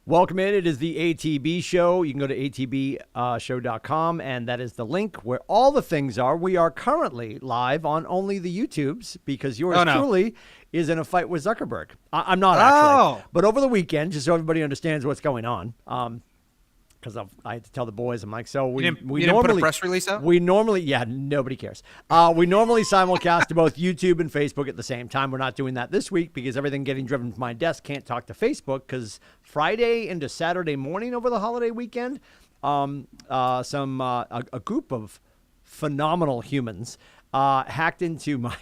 Welcome in. It is the ATB show. You can go to atbshow.com, and that is the link where all the things are. We are currently live on only the YouTubes because yours truly is in a fight with Zuckerberg. I'm not actually. But over the weekend, just so everybody understands what's going on, because I had to tell the boys, I'm like, so we didn't normally put a press release out? We normally, nobody cares. We normally simulcast to both YouTube and Facebook at the same time. We're not doing that this week because everything getting driven from my desk can't talk to Facebook because Friday into Saturday morning over the holiday weekend, a group of phenomenal humans hacked into my.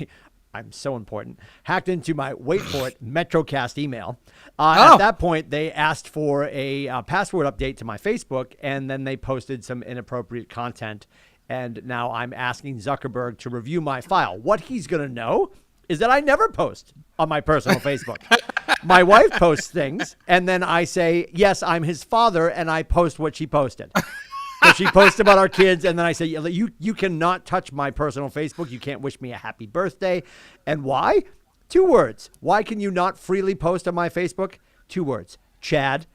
I'm so important. Hacked into my, wait for it, MetroCast email. At that point, they asked for a password update to my Facebook, and then they posted some inappropriate content. And now I'm asking Zuckerberg to review my file. What he's going to know is that I never post on my personal Facebook. My wife posts things, and then I say, yes, I'm his father, and I post what she posted. So she posts about our kids, and then I say, you cannot touch my personal Facebook. You can't wish me a happy birthday. And why? 2 words. Why can you not freely post on my Facebook? 2 words. Chad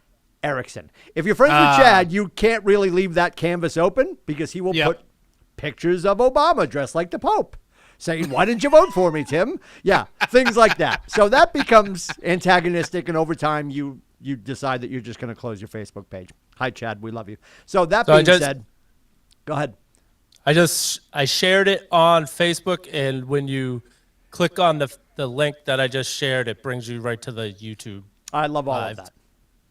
Erickson. If you're friends with Chad, you can't really leave that canvas open because he will put pictures of Obama dressed like the Pope, saying, why didn't you vote for me, Tim? Yeah, things like that. So that becomes antagonistic, and over time you decide that you're just going to close your Facebook page. Hi, Chad. We love you. So that being said, go ahead. I shared it on Facebook, and when you click on the link that I just shared, it brings you right to the YouTube. I love all of that.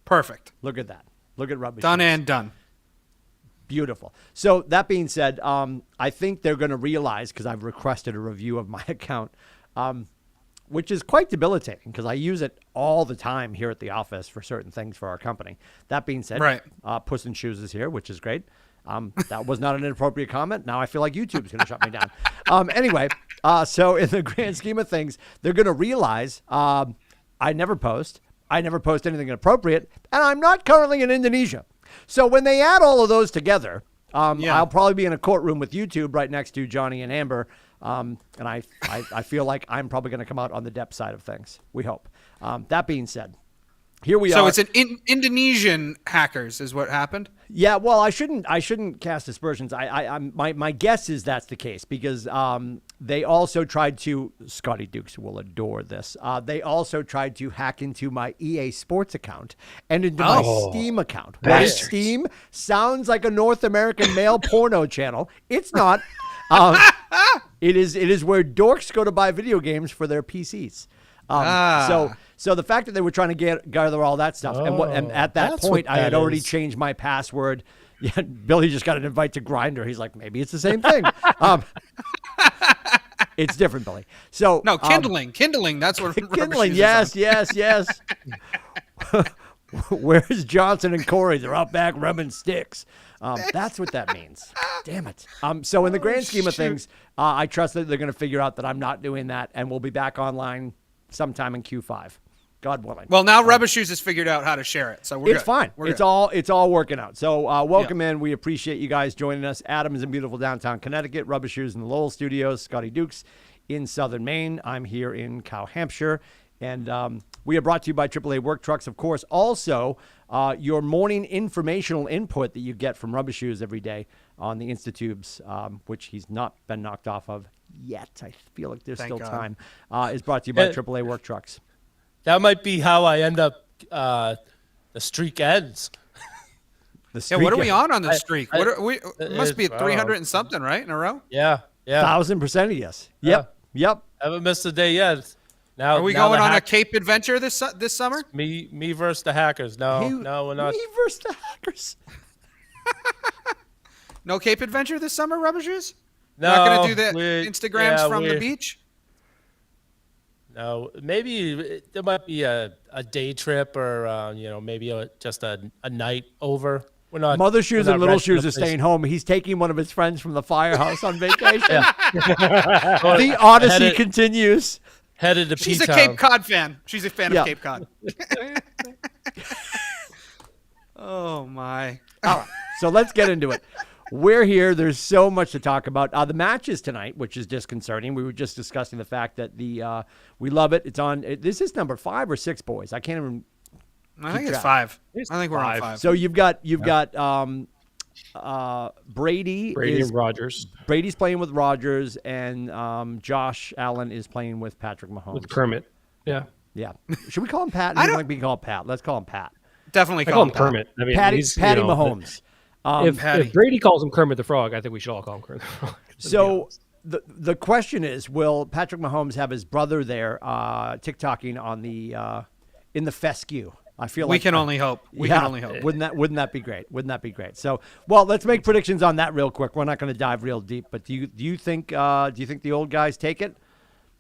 Perfect. Look at that. Look at rubbish. Done and done. Beautiful. So that being said, I think they're going to realize, because I've requested a review of my account, which is quite debilitating because I use it all the time here at the office for certain things for our company. That being said, Puss in Shoes is here, which is great. That was not an inappropriate comment. Now I feel like YouTube's going to shut me down. Anyway, so in the grand scheme of things, they're going to realize I never post. I never post anything inappropriate, and I'm not currently in Indonesia. So when they add all of those together, I'll probably be in a courtroom with YouTube right next to Johnny and Amber. And I feel like I'm probably going to come out on the depth side of things. We hope. That being said, here we are. So it's an Indonesian hackers is what happened? Yeah, well, I shouldn't cast aspersions. My guess is that's the case because they also tried to, Scotty Dukes will adore this. They also tried to hack into my EA Sports account and into my Steam account. What is Steam? Sounds like a North American male porno channel. It's not. It is where dorks go to buy video games for their PCs. So the fact that they were trying to gather all that stuff, and at that point I had already changed my password. Yeah, Billy just got an invite to Grindr. He's like, maybe it's the same thing. It's different, Billy. So no, kindling. That's what kindling. Yes. Where's Johnson and Corey? They're out back rubbing sticks. That's what that means. Damn it. So in the grand scheme of things, I trust that they're going to figure out that I'm not doing that, and we'll be back online sometime in Q5, God willing. Well, now Rubbish Shoes has figured out how to share it, so we're it's good. Fine. We're it's good. all working out. So welcome in. We appreciate you guys joining us. Adam is in beautiful downtown Connecticut. Rubbish Shoes in the Lowell Studios. Scotty Dukes in Southern Maine. I'm here in Cow Hampshire, and we are brought to you by AAA Work Trucks, of course. Also, your morning informational input that you get from Rubbish Shoes every day on the Instatubes, which he's not been knocked off of yet. I feel like there's still time. Is brought to you by AAA Work Trucks. That might be how I end up. The streak ends. What are we on the streak? It must be 300 and something, right, in a row? Yeah. 1,000% yes. Yep. Haven't missed a day yet. Now, are we going on a Cape adventure this summer? Me versus the hackers. No, we're not. Me versus the hackers. No Cape adventure this summer, Rubbish Shoes? No. Not going to do the Instagrams from the beach? No, maybe there might be a day trip or maybe just a night over. We're not. Mother Shoes and Little Shoes are staying home. He's taking one of his friends from the Firehouse on vacation. The odyssey continues. Headed to She's P-Town. a Cape Cod fan. She's a fan of Cape Cod. Oh my! All right, so let's get into it. We're here. There's so much to talk about. The matches tonight, which is disconcerting. We were just discussing the fact that we love it. It's on. This is number 5 or 6, boys. I can't even. I think it's 5. I think we're on 5. So you've got Brady and Rogers. Brady's playing with Rogers, and Josh Allen is playing with Patrick Mahomes. With Kermit. Yeah. Yeah. Should we call him Pat? He doesn't like being called Pat. Let's call him Pat. Definitely call him Kermit. I mean, Patty you know, Mahomes. If Brady calls him Kermit the Frog, I think we should all call him Kermit the Frog. So the question is, will Patrick Mahomes have his brother there TikToking on the in the fescue? I feel like we can only hope. We can only hope. Wouldn't that be great? Wouldn't that be great? So, well, let's make predictions on that real quick. We're not going to dive real deep, but do you think the old guys take it?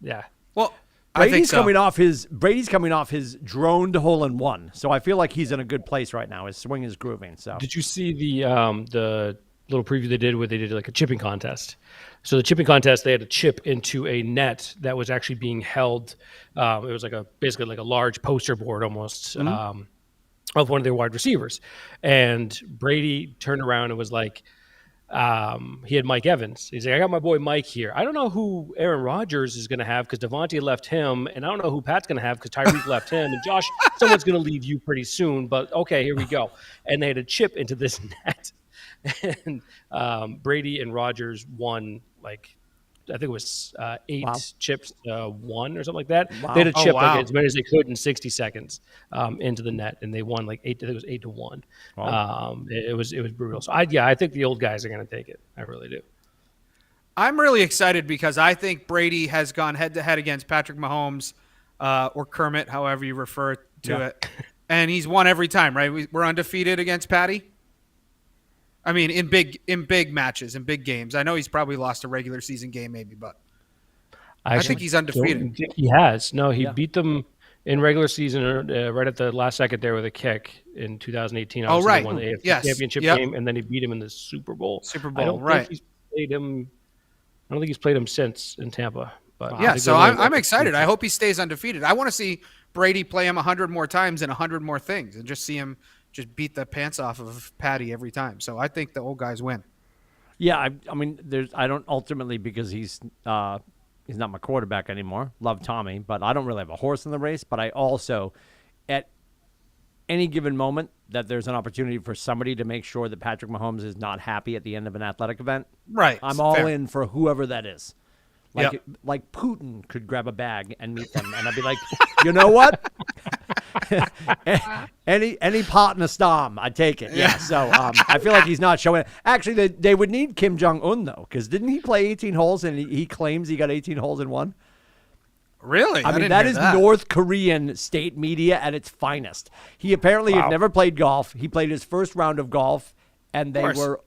Yeah. Well, Brady's I think so. Brady's coming off his droned hole-in-one, so I feel like he's in a good place right now. His swing is grooving. So, did you see the little preview they did where they did like a chipping contest? So the chipping contest, they had to chip into a net that was actually being held. It was basically like a large poster board almost of one of their wide receivers, and Brady turned around and was like. He had Mike Evans. He's like, I got my boy Mike here. I don't know who Aaron Rodgers is going to have because Devontae left him, and I don't know who Pat's going to have because Tyreek left him, and Josh, someone's going to leave you pretty soon. But okay, here we go. And they had to chip into this net, and Brady and Rodgers won I think it was 8 chips to 1 or something like that. Wow. They had to chip as many as they could in 60 seconds into the net, and they won 8. I think it was 8-1. Wow. It was brutal. So I think the old guys are going to take it. I really do. I'm really excited because I think Brady has gone head to head against Patrick Mahomes or Kermit, however you refer to it, and he's won every time. Right? We're undefeated against Patty. I mean, in big matches, in big games. I know he's probably lost a regular season game, maybe, but I think he's undefeated. He has. No, he beat them in regular season right at the last second there with a kick in 2018. Oh, right. They won the AFC championship game, and then he beat him in the Super Bowl. I don't think he's played him. I don't think he's played him since in Tampa. But so I'm excited. I hope he stays undefeated. I want to see Brady play him 100 more times and 100 more things, and just see him just beat the pants off of Patty every time. So I think the old guys win. Yeah, I mean, I don't ultimately because he's not my quarterback anymore. Love Tommy, but I don't really have a horse in the race. But I also, at any given moment, that there's an opportunity for somebody to make sure that Patrick Mahomes is not happy at the end of an athletic event. Right. I'm all in for whoever that is. Like Putin could grab a bag and meet them, and I'd be like, you know what? any pot in a storm, I'd take it. Yeah. So I feel like he's not showing it. Actually, they would need Kim Jong-un though, because didn't he play 18 holes and he claims he got 18 holes in one? Really? I mean, that is North Korean state media at its finest. He apparently had never played golf. He played his first round of golf, and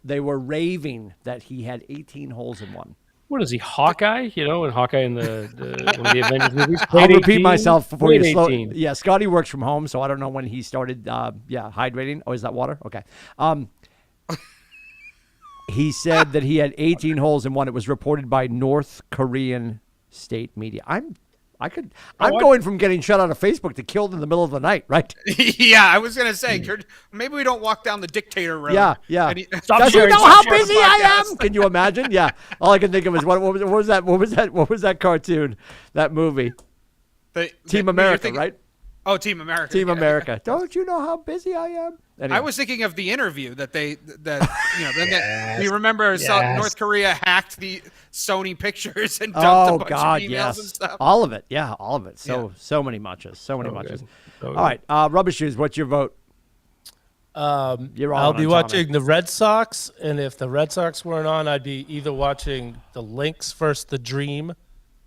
they were raving that he had 18 holes in one. What is he, Hawkeye? You know, and Hawkeye in one of the Avengers movies. I'll repeat myself before you slow. 18. Yeah, Scotty works from home, so I don't know when he started. Hydrating. Oh, is that water? Okay. He said that he had 18 holes in one. It was reported by North Korean state media. I'm going from getting shut out of Facebook to killed in the middle of the night, right? Yeah, I was gonna say maybe we don't walk down the dictator road. Yeah. Does you know how busy I am? Can you imagine? Yeah. All I can think of is what was that? What was that cartoon? That movie? Team America, right? Oh, Team America. Team America. Don't you know how busy I am? Anyway. I was thinking of the interview that you remember North Korea hacked the Sony pictures and dumped a bunch of emails and stuff. All of it. Yeah, all of it. So many muches. So many muches. All right, Rubbish Shoes, what's your vote? I'll be watching the Red Sox, and if the Red Sox weren't on, I'd be either watching the Lynx versus the Dream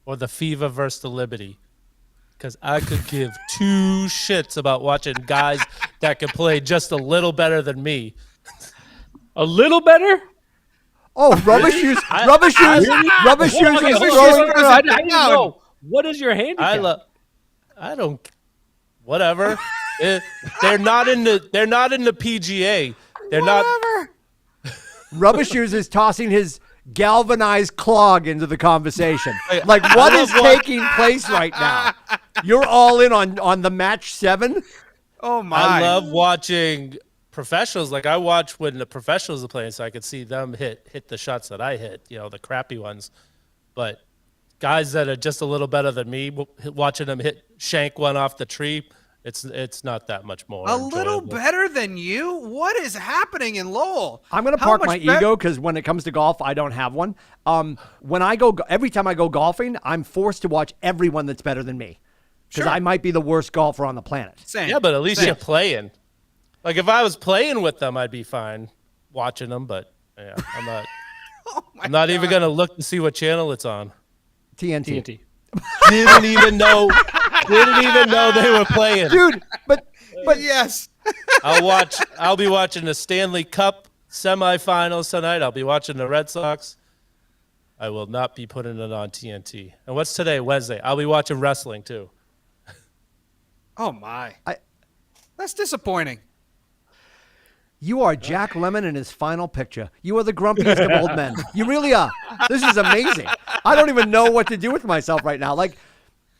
or the Fever versus the Liberty. Because I could give two shits about watching guys that can play just a little better than me. A little better? Oh, Rubbish Shoes. Rubbish Shoes. Rubbish Shoes is throwing. I didn't know. What is your handicap? I don't. Whatever. They're not in the PGA. They're not. Rubbish Shoes is tossing his galvanized clog into the conversation. Like, what is taking place right now? You're all in on the match 7? Oh, my. I love watching professionals. Like, I watch when the professionals are playing so I could see them hit the shots that I hit, the crappy ones. But guys that are just a little better than me, watching them shank one off the tree, It's not that much more. A little enjoyable. better than you? What is happening in Lowell? I'm going to How park much my bet- ego because when it comes to golf, I don't have one. Every time I go golfing, I'm forced to watch everyone that's better than me because Sure. I might be the worst golfer on the planet. Same. Yeah, but at least Same. you're playing. Like if I was playing with them, I'd be fine watching them. But yeah, I'm not. Oh my I'm not even God. gonna look to see what channel it's on. TNT. TNT. Didn't even know. Didn't even know they were playing. Dude, but yes. I'll be watching the Stanley Cup semifinals tonight. I'll be watching the Red Sox. I will not be putting it on TNT. And what's today? Wednesday. I'll be watching wrestling too. Oh my. I- That's disappointing. you are Jack Lemmon in his final picture. You are the grumpiest of old men. You really are. This is amazing. I don't even know what to do with myself right now. Like,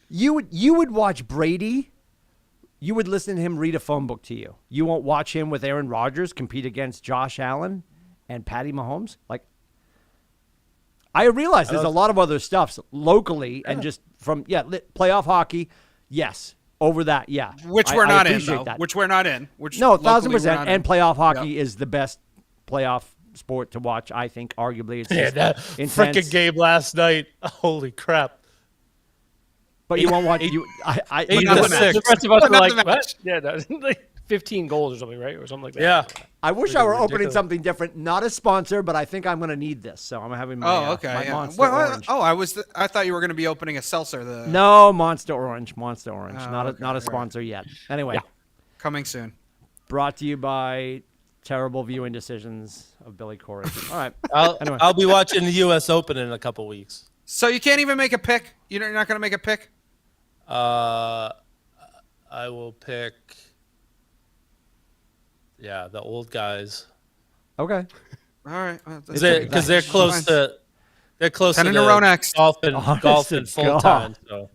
you would watch Brady. You would listen to him read a phone book to you. You won't watch him with Aaron Rodgers compete against Josh Allen and Patty Mahomes. Like, I realize there's a lot of other stuff locally and just from playoff hockey. Yes, over that, yeah. Which I we're not in, appreciate though. that. Which we're not in. Which No, locally we're 1,000%. not in. And playoff hockey is the best playoff sport to watch. I think arguably it's Yeah, just that intense. freaking game last night. Holy crap! But you won't watch you. I eight not to the match. six. The rest of us But were not like, the match. what? Yeah, that was like 15 goals or something, right? Or something like that. Yeah. I wish I were opening ridiculous. something different. Not a sponsor, but I think I'm going to need this. So I'm having my, Oh, okay. my yeah. Monster Well, Orange. I thought you were going to be opening a seltzer. No, Monster Orange. Monster Orange. Oh, not okay, a right. sponsor yet. Anyway, Yeah. Coming soon. brought to you by terrible viewing decisions of Billy Corey. All right. Anyway. I'll be watching the U.S. Open in a couple weeks. So you can't even make a pick? You're not going to make a pick? I will pick. Yeah, the old guys. Okay. All right. Well, that's Because they're close Fine. to. They're close 10 to in a row next. golf and Honest to full time. So.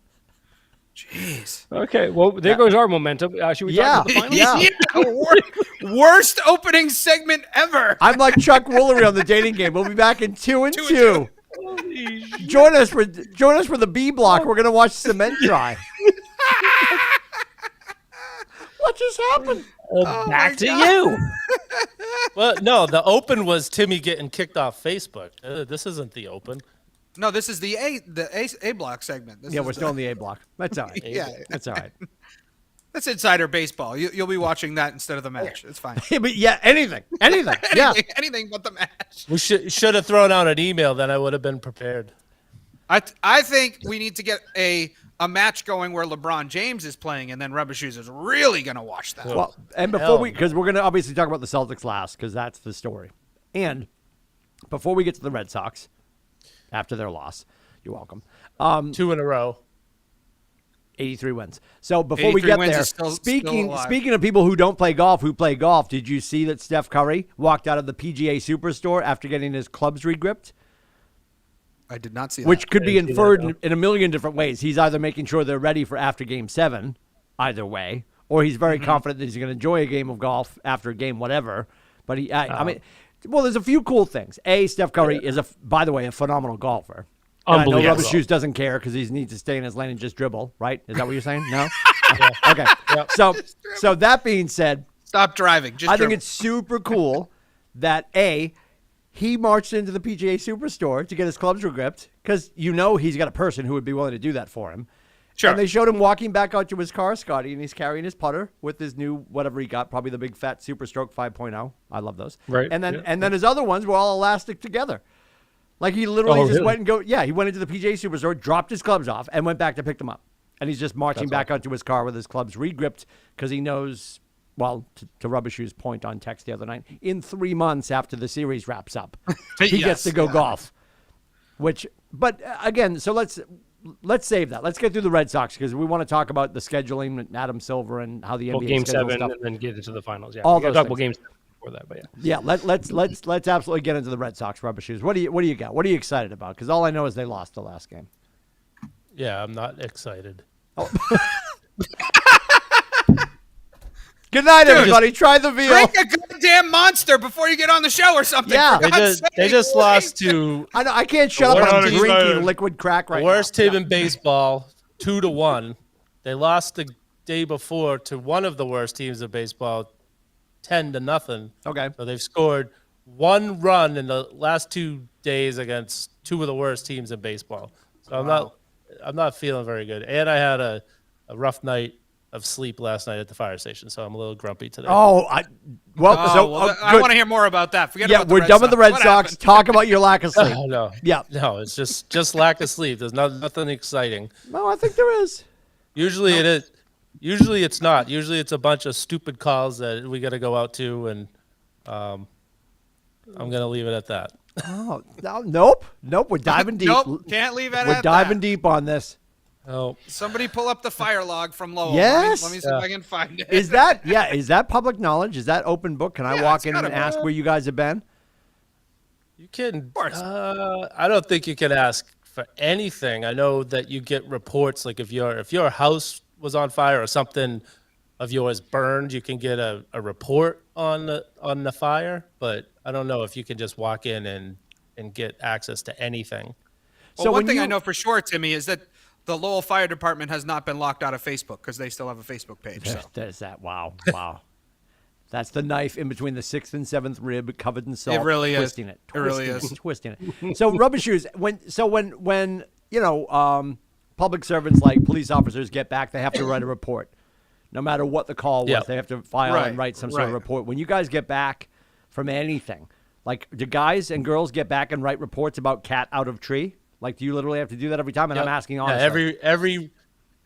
Jeez. Okay, well, there goes our momentum. Should we talk about the finals? Yeah. Worst opening segment ever. I'm like Chuck Woolery on the dating game. We'll be back in 2 and 2. Join us for the B block. We're gonna watch cement dry. What just happened? Back to you. Well, no, the Open was Timmy getting kicked off Facebook. This isn't the Open. No, this is the A block segment. This Yeah, is we're still in the A block. That's all right. Yeah. That's all right. That's insider baseball. You'll be watching that instead of the match. It's fine. But yeah, anything. Yeah. Anything but the match. We should have thrown out an email, then I would have been prepared. I think we need to get a match going where LeBron James is playing, and then Rubber Shoes is really gonna watch that. Well, and before Hell because we're gonna obviously talk about the Celtics last because that's the story. And before we get to the Red Sox, after their loss, you're welcome. 2 in a row. 83 wins. So before we 83 get wins there, is still speaking alive. of people who don't play golf, who play golf, did you see that Steph Curry walked out of the PGA Superstore after getting his clubs regripped? I did not see that. Which could be didn't see that, inferred no. in a million different ways. He's either making sure they're ready for after Game 7, either way, or he's very confident that he's going to enjoy a game of golf after a game, whatever. But I mean, well, there's a few cool things. Steph Curry is, by the way, a phenomenal golfer. And I know Unbelievable. Rubber Shoes doesn't care because he needs to stay in his lane and just dribble, right? Is that what you're saying? No? Okay. So that being said, Stop driving. Just I think dribble. it's super cool that he marched into the PGA Superstore to get his clubs regripped because he's got a person who would be willing to do that for him. Sure. And they showed him walking back out to his car, Scotty, and he's carrying his putter with his new whatever he got, probably the big fat Super Stroke 5.0. I love those. Right, And then yeah. then his other ones were all elastic together. Like he literally Oh, just really? went and he went into the PGA Superstore, dropped his clubs off, and went back to pick them up. And he's just marching back out to his car with his clubs regripped because he knows, well, to Rubber Shoes' point on text the other night, in 3 months after the series wraps up, he gets to go golf. But again, so let's save that. Let's get through the Red Sox because we want to talk about the scheduling and Adam Silver and how the NBA Game schedules 7 stuff. and then get into the finals. Yeah, All we gotta those talk about things. Game 7 before that, but yeah. Yeah, let's absolutely get into the Red Sox, Rubber Shoes. What do you got? What are you excited about? Because all I know is they lost the last game. Yeah, I'm not excited. Good night, everybody. Try the veal. Drink a goddamn Monster before you get on the show or something. Yeah. for God's They sake. just lost to I know I can't shut up. We're I'm not drinking excited. liquid crack right the worst now. team in baseball, 2-1. They lost to day before to one of the worst teams of baseball, 10-0. Okay. So they've scored 1 run in the last 2 days against 2 of the worst teams in baseball. So I'm not feeling very good. And I had a rough night of sleep last night at the fire station, so I'm a little grumpy today. Oh, I I want to hear more about that. Forget about the we're Red done with the Red What Sox. happened? Talk about your lack of sleep. No. Yeah. No, it's just lack of sleep. There's nothing exciting. No, I think there is. Usually it is. Usually it's not. Usually it's a bunch of stupid calls that we got to go out to, and I'm gonna leave it at that. Oh, nope. We're diving deep. Nope, can't leave it We're at diving that. deep on this. Oh, Somebody pull up the fire log from Lowell. Yes. Let me see if I can find it. Is that public knowledge? Is that open book? Can I Yeah, walk it's in and gotta be. ask where you guys have been? you can. course. I don't think you can ask for anything. I know that you get reports, like if your house was on fire or something of yours burned, you can get a report on the fire. But I don't know if you can just walk in and get access to anything. Well, So one when thing you- I know for sure, Timmy, is that the Lowell Fire Department has not been locked out of Facebook because they still have a Facebook page. So. There's that. Wow. That's the knife in between the 6th and 7th rib, covered in salt. It really is. twisting it. It really twisting is. Twisting it. So rubber shoes. When public servants like police officers get back, they have to write a report. No matter what the call was, Yeah. they have to file and write some sort of right. report. When you guys get back from anything, like do guys and girls get back and write reports about cat out of tree? Like, do you literally have to do that every time? And I'm asking honestly.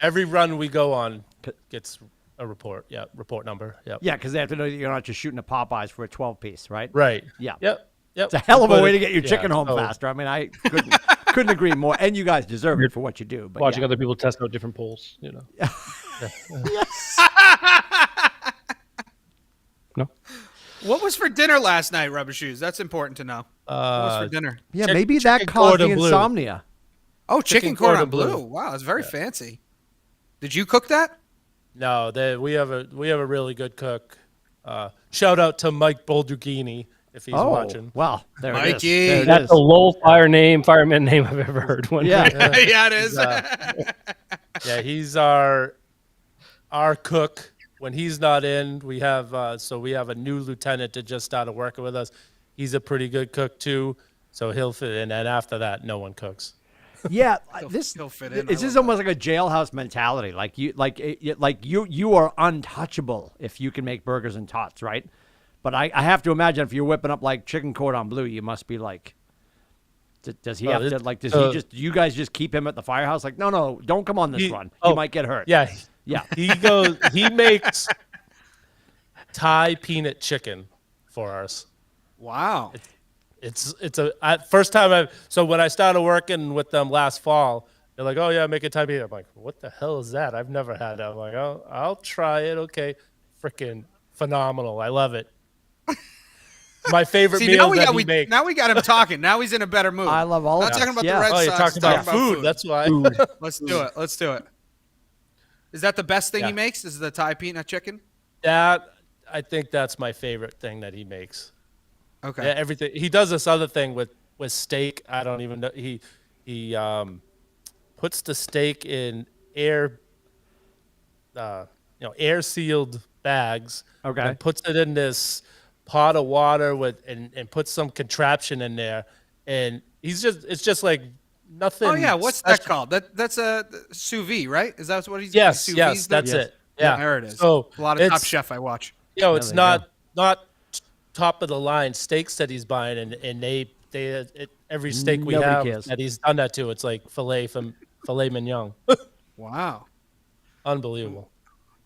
Every run we go on gets a report. Yeah, report number. Yep. Yeah, because they have to know that you're not just shooting a Popeyes for a 12-piece, right? Right. Yeah. Yep. It's a hell of a But way to get your chicken home so- faster. I mean, I couldn't agree more. And you guys deserve it for what you do. But Watching yeah. other people test out different polls, you know. No. What was for dinner last night, Rubber Shoes? That's important to know. What was for dinner? Yeah, Chick- maybe that chicken caused the cordon bleu. insomnia. Oh, chicken cordon cordon bleu. bleu. Wow, that's very fancy. Did you cook that? No, we have a really good cook. Shout out to Mike Boldughini if he's watching. Well, there it Mikey. is. There it That's is. the Lowell fireman name I've ever heard. One. Yeah. Yeah, it is. Yeah, he's our cook. When he's not in, we have a new lieutenant that just started working with us. He's a pretty good cook too, so he'll fit in. And after that, no one cooks. Yeah, he'll fit in. I This is love almost like a jailhouse mentality. Like you are untouchable if you can make burgers and tots, right? But I have to imagine if you're whipping up like chicken cordon bleu, you must be like, does he Well, have to like? Does he just? Do you guys just keep him at the firehouse? Like, no, don't come on this run. You might get hurt. Yeah, Yeah. He makes Thai peanut chicken for us. Wow. First time so when I started working with them last fall, they're like, oh yeah, make a Thai peanut. I'm like, what the hell is that? I've never had that. I'm like, oh, I'll try it. Okay. Freaking phenomenal. I love it. My favorite See, meal that he makes. now we got him talking. Now he's in a better mood. I love all Not of talking this, about yeah. the Red Oh, you're Sox. talking about food. That's why. Let's do it. Let's do it. Is that the best thing he Yeah. makes? Is the Thai peanut chicken? I think that's my favorite thing that he makes. Okay. Yeah, everything. He does this other thing with steak. I don't even know. He puts the steak in air sealed bags. Okay. And puts it in this pot of water and puts some contraption in there, and it's just like nothing. Oh yeah, what's that called? That's a sous vide, right? Is that what he's? Yes, sous yes, vide? that's it. Yeah, There it is. So A lot of Top it's- Chef I watch. it's there you not top of the line steaks that he's buying, and every steak we Nobody have cares. that he's done that to, it's like filet mignon. Wow, Unbelievable.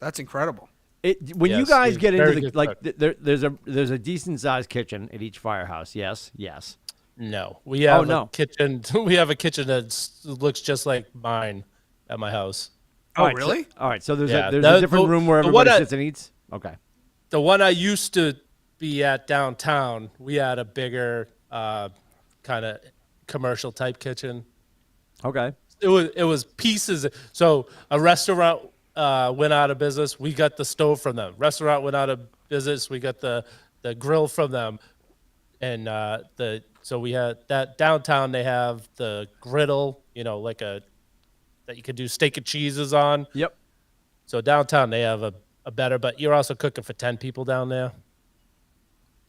that's incredible. When you Yes, guys he's get into very the good like, cook. there's a decent sized kitchen at each firehouse. Yes. No, we have no. a kitchen. We have a kitchen that looks just like mine at my house. Oh All right, really? all right. So there's Yeah, a different room where the one everybody I- sits and eats. Okay. The one I used to be at downtown, we had a bigger kind of commercial type kitchen. Okay. It was pieces. So a restaurant went out of business. We got the stove from them. Restaurant went out of business. We got the grill from them. And so we had that downtown. They have the griddle, like that you could do steak and cheeses on. Yep. So downtown they have a better, but you're also cooking for 10 people down there.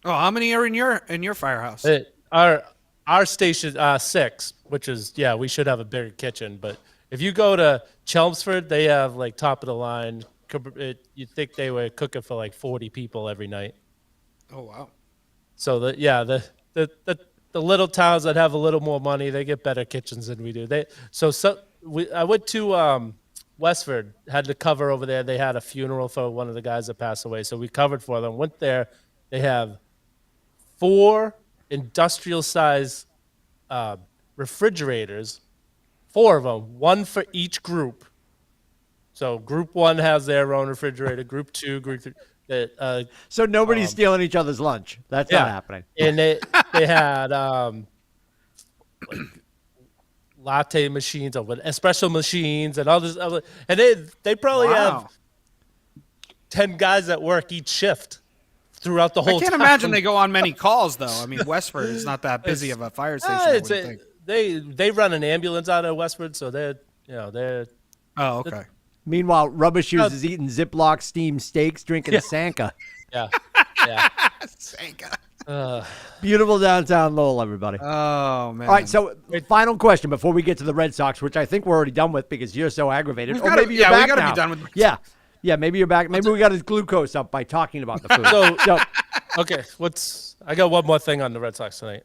Oh, how many are in your firehouse? Our station 6, which is we should have a bigger kitchen. But if you go to Chelmsford, they have like top of the line. You think they were cooking for like 40 people every night. Oh wow. So the little towns that have a little more money, they get better kitchens than we do. I went to Westford, had to cover over there. They had a funeral for one of the guys that passed away, so we covered for them. Went there. They have 4 industrial size refrigerators, 4 of them, one for each group. So group 1 has their own refrigerator, group 2, group 3. So nobody's stealing each other's lunch. That's not happening. And they had like latte machines or espresso machines and all this other, and they probably have 10 guys at work each shift throughout the whole I can't time. imagine they go on many calls though. I mean, Westford is not that busy of a fire station. I wouldn't think. They run an ambulance out of Westford, so they're Oh, okay. Meanwhile, Rubber Shoes is eating Ziploc steamed steaks, drinking Sanka. yeah. Sanka. Beautiful downtown Lowell, everybody. Oh man. All right, so final question before we get to the Red Sox, which I think we're already done with because you're so aggravated. We maybe you're gotta back now. be done with. Yeah, maybe you're back. Maybe we got his glucose up by talking about the food. Okay, I got one more thing on the Red Sox tonight.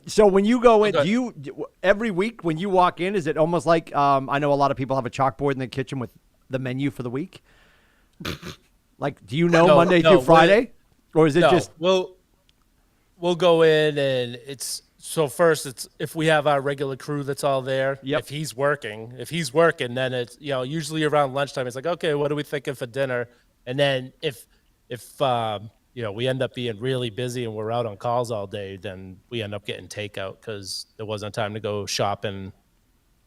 So when you go in, Okay. do you every week when you walk in, is it almost like I know a lot of people have a chalkboard in the kitchen with the menu for the week? Like, do you know Monday through Friday, or is it just? We'll go in and it's if we have our regular crew that's all there. Yep. If he's working, then it's usually around lunchtime. It's like, okay, what are we thinking for dinner? And then if we end up being really busy and we're out on calls all day, then we end up getting takeout because there wasn't time to go shopping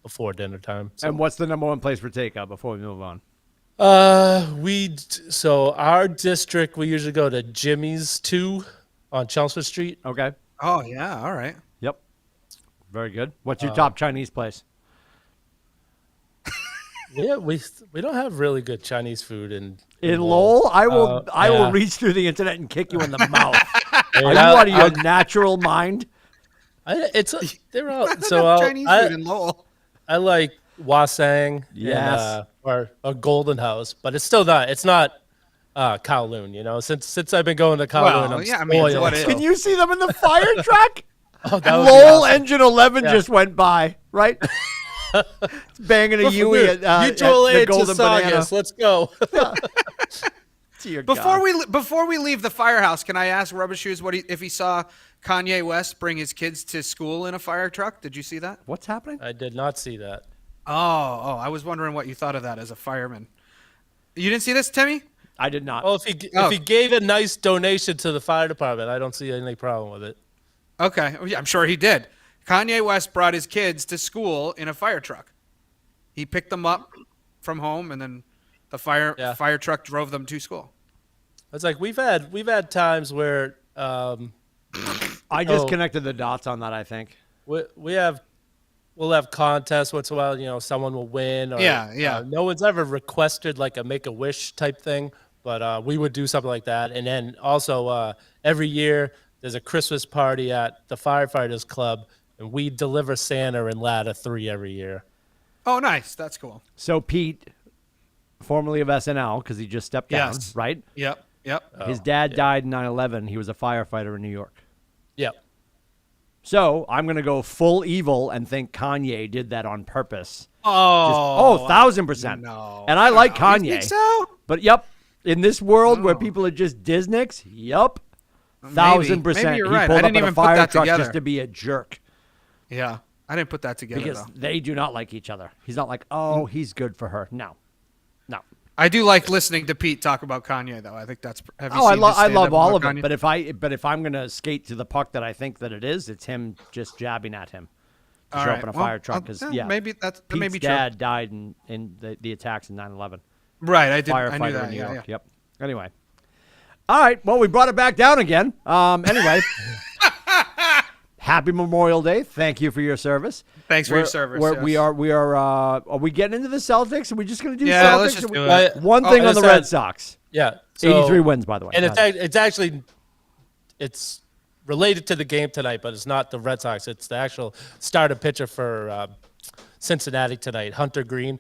before dinner time. And what's the number one place for takeout before we move on? So our district, we usually go to Jimmy's 2 on Chelmsford Street. Okay. Oh yeah. All right. Yep. Very good. What's your top Chinese place? Yeah, we don't have really good Chinese food in Lowell. I will reach through the internet and kick you in the mouth. Are you out of your natural mind? They're all Chinese food in Lowell. I like Wasang, Yes, or Golden House, but it's still not. It's not Kowloon. Since I've been going to Kowloon, I'm spoiled. what is? Can you see them in the fire truck? Oh, that would be Lowell awesome. Engine 11 just went by, right? It's banging a Yui at Mutual the aid to Golden Banana. Saugus. Let's go. Dear Before God. we leave the firehouse, can I ask Rubber Shoes if he saw Kanye West bring his kids to school in a fire truck? Did you see that? What's happening? I did not see that. Oh, I was wondering what you thought of that as a fireman. You didn't see this, Timmy? I did not. Well, if he gave a nice donation to the fire department, I don't see any problem with it. Okay, yeah, I'm sure he did. Kanye West brought his kids to school in a fire truck. He picked them up from home, and then the fire truck drove them to school. It's like we've had times where I just connected the dots on that, I think. we'll have contests once in a while. Someone will win. Or, no one's ever requested like a Make-A-Wish type thing, but we would do something like that. And then also every year there's a Christmas party at the Firefighters Club, and we deliver Santa in ladder 3 every year. Oh, nice. That's cool. So Pete, formerly of SNL, because he just stepped down, Yes. right? Yep. His dad died in 9/11. He was a firefighter in New York. Yep. So I'm going to go full evil and think Kanye did that on purpose. Oh, 1,000%. No. And I like You Kanye. think so? But yep, in this world where people are just Disney's, yep, 1,000%. Maybe you're He right. pulled I didn't up in even a put fire that truck together. just to be a jerk Yeah, I didn't put that together because though. they do not like each other. He's not like, he's good for her. No. I do like listening to Pete talk about Kanye though. I think that's. Have you I seen his love stand-up all about of it. Kanye? But if I'm gonna skate to the puck that I think that it is, it's him just jabbing at him to All show right. up in a Well, fire truck. Because maybe that may Pete's be true. dad died in the attacks in 9/11. Right, I did. Firefighter I knew that. in New Yeah, York. yeah. Yep. Anyway. All right. Well, we brought it back down again. Anyway. Happy Memorial Day. Thank you for your service. Thanks for your service. Yes. We are. Are we getting into the Celtics? Are we just going to do Yeah, Celtics? let's just do it. One thing on the Red Sox. Yeah. 83 wins, by the way. And it's actually related to the game tonight, but it's not the Red Sox. It's the actual starter pitcher for Cincinnati tonight, Hunter Green.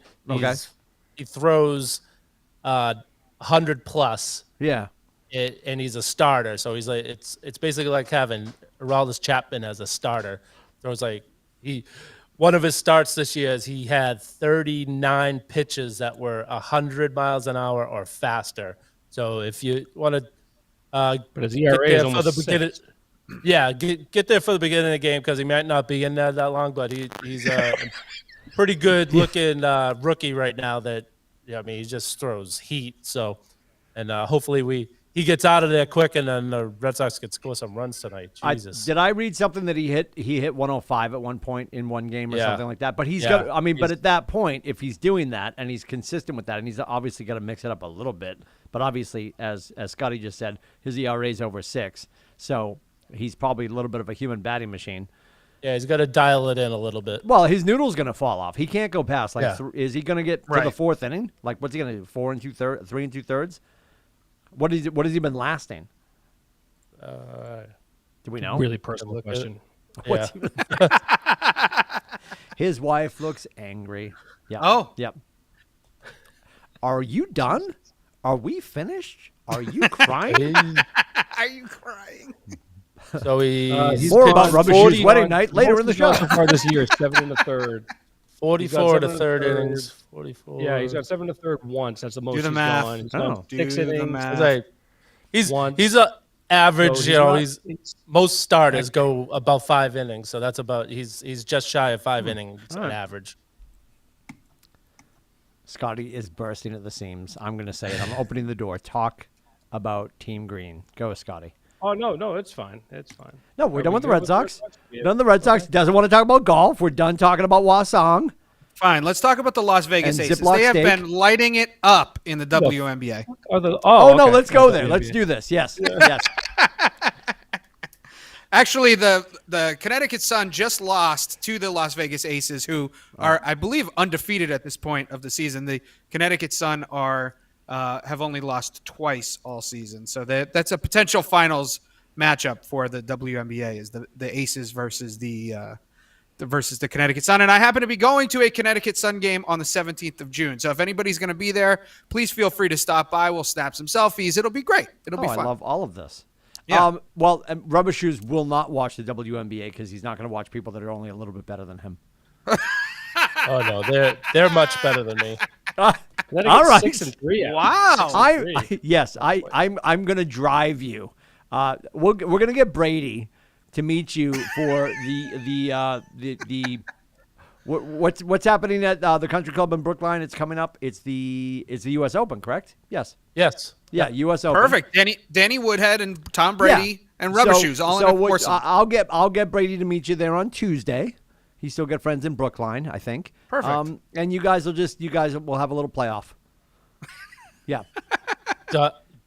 He throws 100 plus. Yeah. And he's a starter, so he's like it's basically like having Aroldis Chapman as a starter. Throws one of his starts this year is he had 39 pitches that were 100 miles an hour or faster. So if you want to, but his ERA is almost 6. Yeah, get there for the beginning of the game because he might not be in there that long, but he's a pretty good looking rookie right now. He just throws heat. So, and hopefully he gets out of there quick, and then the Red Sox could score some runs tonight. Jesus. Did I read something that he hit 105 at one point in one game or something like that? But but at that point, if he's doing that and he's consistent with that, and he's obviously got to mix it up a little bit. But obviously, as Scotty just said, his ERA is over 6, so he's probably a little bit of a human batting machine. Yeah, he's got to dial it in a little bit. Well, his noodle's going to fall off. He can't go past. Is he going to get to the 4th inning? Like, what's he going to do? 3 2/3? What has he been lasting? Do we know? Really personal question. Yeah. His wife looks angry. Yeah. Oh. Yep. Are you done? Are we finished? Are you crying? Are you crying? So he's more about Rubbish Shoes wedding night later in the show. So far this year, 7 1/3. 44 to third innings. 44. Yeah, he's got 7 1/3 once. That's the most Do the he's math. gone. He's Oh. gone 6 Do the innings. math. He's a average. So Most starters go about 5 innings, so that's about he's just shy of 5 innings on average. Scotty is bursting at the seams. I'm going to say it. I'm opening the door. Talk about Team Green. Go, Scotty. Oh, no, it's fine. It's fine. No, we're Are done we with the good Red Sox. Yeah. Done with the Red Sox. Doesn't want to talk about golf. We're done talking about Wasong. Fine, let's talk about the Las Vegas And Aces. Ziploc They have steak. been lighting it up in the WNBA. Oh, no, okay. let's go That's there. what Let's it do this. Yes. Yes. Actually, the Connecticut Sun just lost to the Las Vegas Aces, who are, I believe, undefeated at this point of the season. The Connecticut Sun have only lost twice all season, so that's a potential finals matchup for the WNBA. Is the Aces versus the Connecticut Sun, and I happen to be going to a Connecticut Sun game on the 17th of June. So if anybody's going to be there, please feel free to stop by. We'll snap some selfies. It'll be great. It'll be fun. I love all of this. Yeah. Rubber Shoes will not watch the WNBA because he's not going to watch people that are only a little bit better than him. Oh no, they're much better than me. All right. 6-3. Wow. I'm going to drive you. We're going to get Brady to meet you for the what's happening at the Country Club in Brookline. It's coming up. It's the U.S. Open, correct? Yes. Yes. Yeah, U.S. Open. Perfect. Danny Woodhead and Tom Brady and Rubber Shoes all in a foursome. I'll get Brady to meet you there on Tuesday. He's still got friends in Brookline, I think. Perfect. And you guys will have a little playoff. Yeah.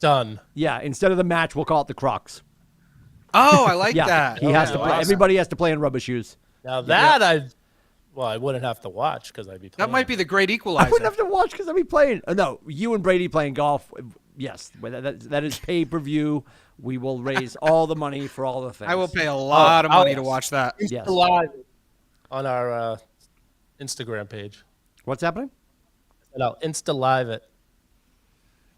Done. Yeah. Instead of the match, we'll call it the Crocs. Oh, I like Yeah. that. He has to play. awesome. Everybody has to play in Rubber Shoes. Now that I wouldn't have to watch because I'd be playing. That might be the great I equalizer. wouldn't have to watch because I'd be playing. No, you and Brady playing golf. Yes, that is pay-per-view. We will raise all the money for all the things. I will pay a lot of money to yes. watch that. Yes. live on our Instagram page. What's happening? And I'll Insta live it.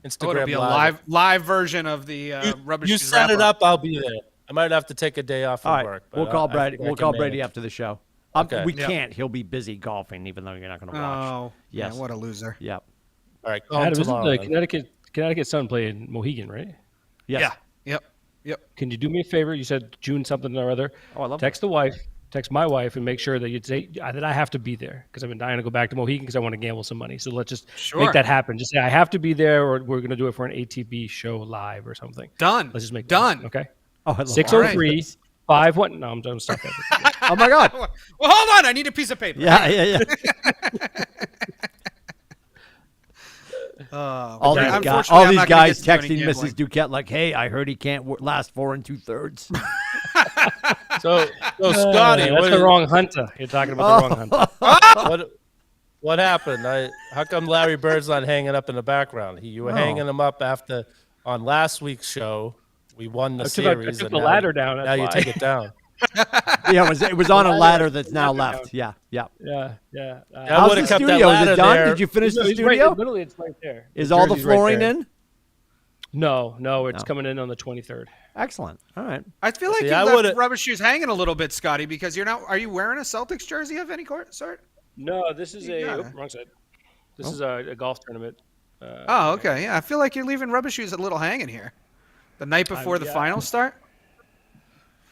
Instagram Oh, it'll be a live. live version of the Rubber You Shoes set it wrap-up. up, I'll be there. I might have to take a day off from All right, work. But we'll call I Brady. think I We'll can call Brady manage. after the show. Okay. We Yep. can't. He'll be busy golfing, even though you're not going to watch. Oh, Yes. yeah, what a loser. Yep. All right, call Adam, him isn't tomorrow. the then. Connecticut Sun playing Mohegan, right? Yes. Yeah. Yep. Can you do me a favor? You said June something or other. Oh, I love Text the wife. Text my wife and make sure that you say that I have to be there because I've been dying to go back to Mohegan because I want to gamble some money. So let's just Sure. make that happen. Just say I have to be there, or we're going to do it for an ATB show live or something. Done. Let's just make Done. That, okay. Oh, I love 603 51. No, I'm done. Stop that. Oh my God. Well, hold on. I need a piece of paper. Yeah. All these unfortunately, guys, I'm not gonna texting get to do any Mrs. Duquette like, "Hey, I heard he can't last 4 2/3." So Scotty, that's the wrong hunter. You're talking about the wrong hunter. What happened? How come Larry Bird's not hanging up in the background? You were hanging him up after on last week's show. We won the series. I took the ladder down. Now you take it down. Yeah, it was on a ladder that's now left. Yeah. Yeah. How's the kept that studio? Is ladder it done? there. Did you finish the It's studio? literally, it's right there. Is all the Jersey's right flooring there. in? No, it's coming in on the 23rd. Excellent. All right. I feel like See, you I left would've- rubber shoes hanging a little bit, Scotty, because you're not. Are you wearing a Celtics jersey of any sort? No, this is got it. wrong side. This is a golf tournament. Oh, okay. Yeah, I feel like you're leaving rubber shoes a little hanging here. The night before the finals start.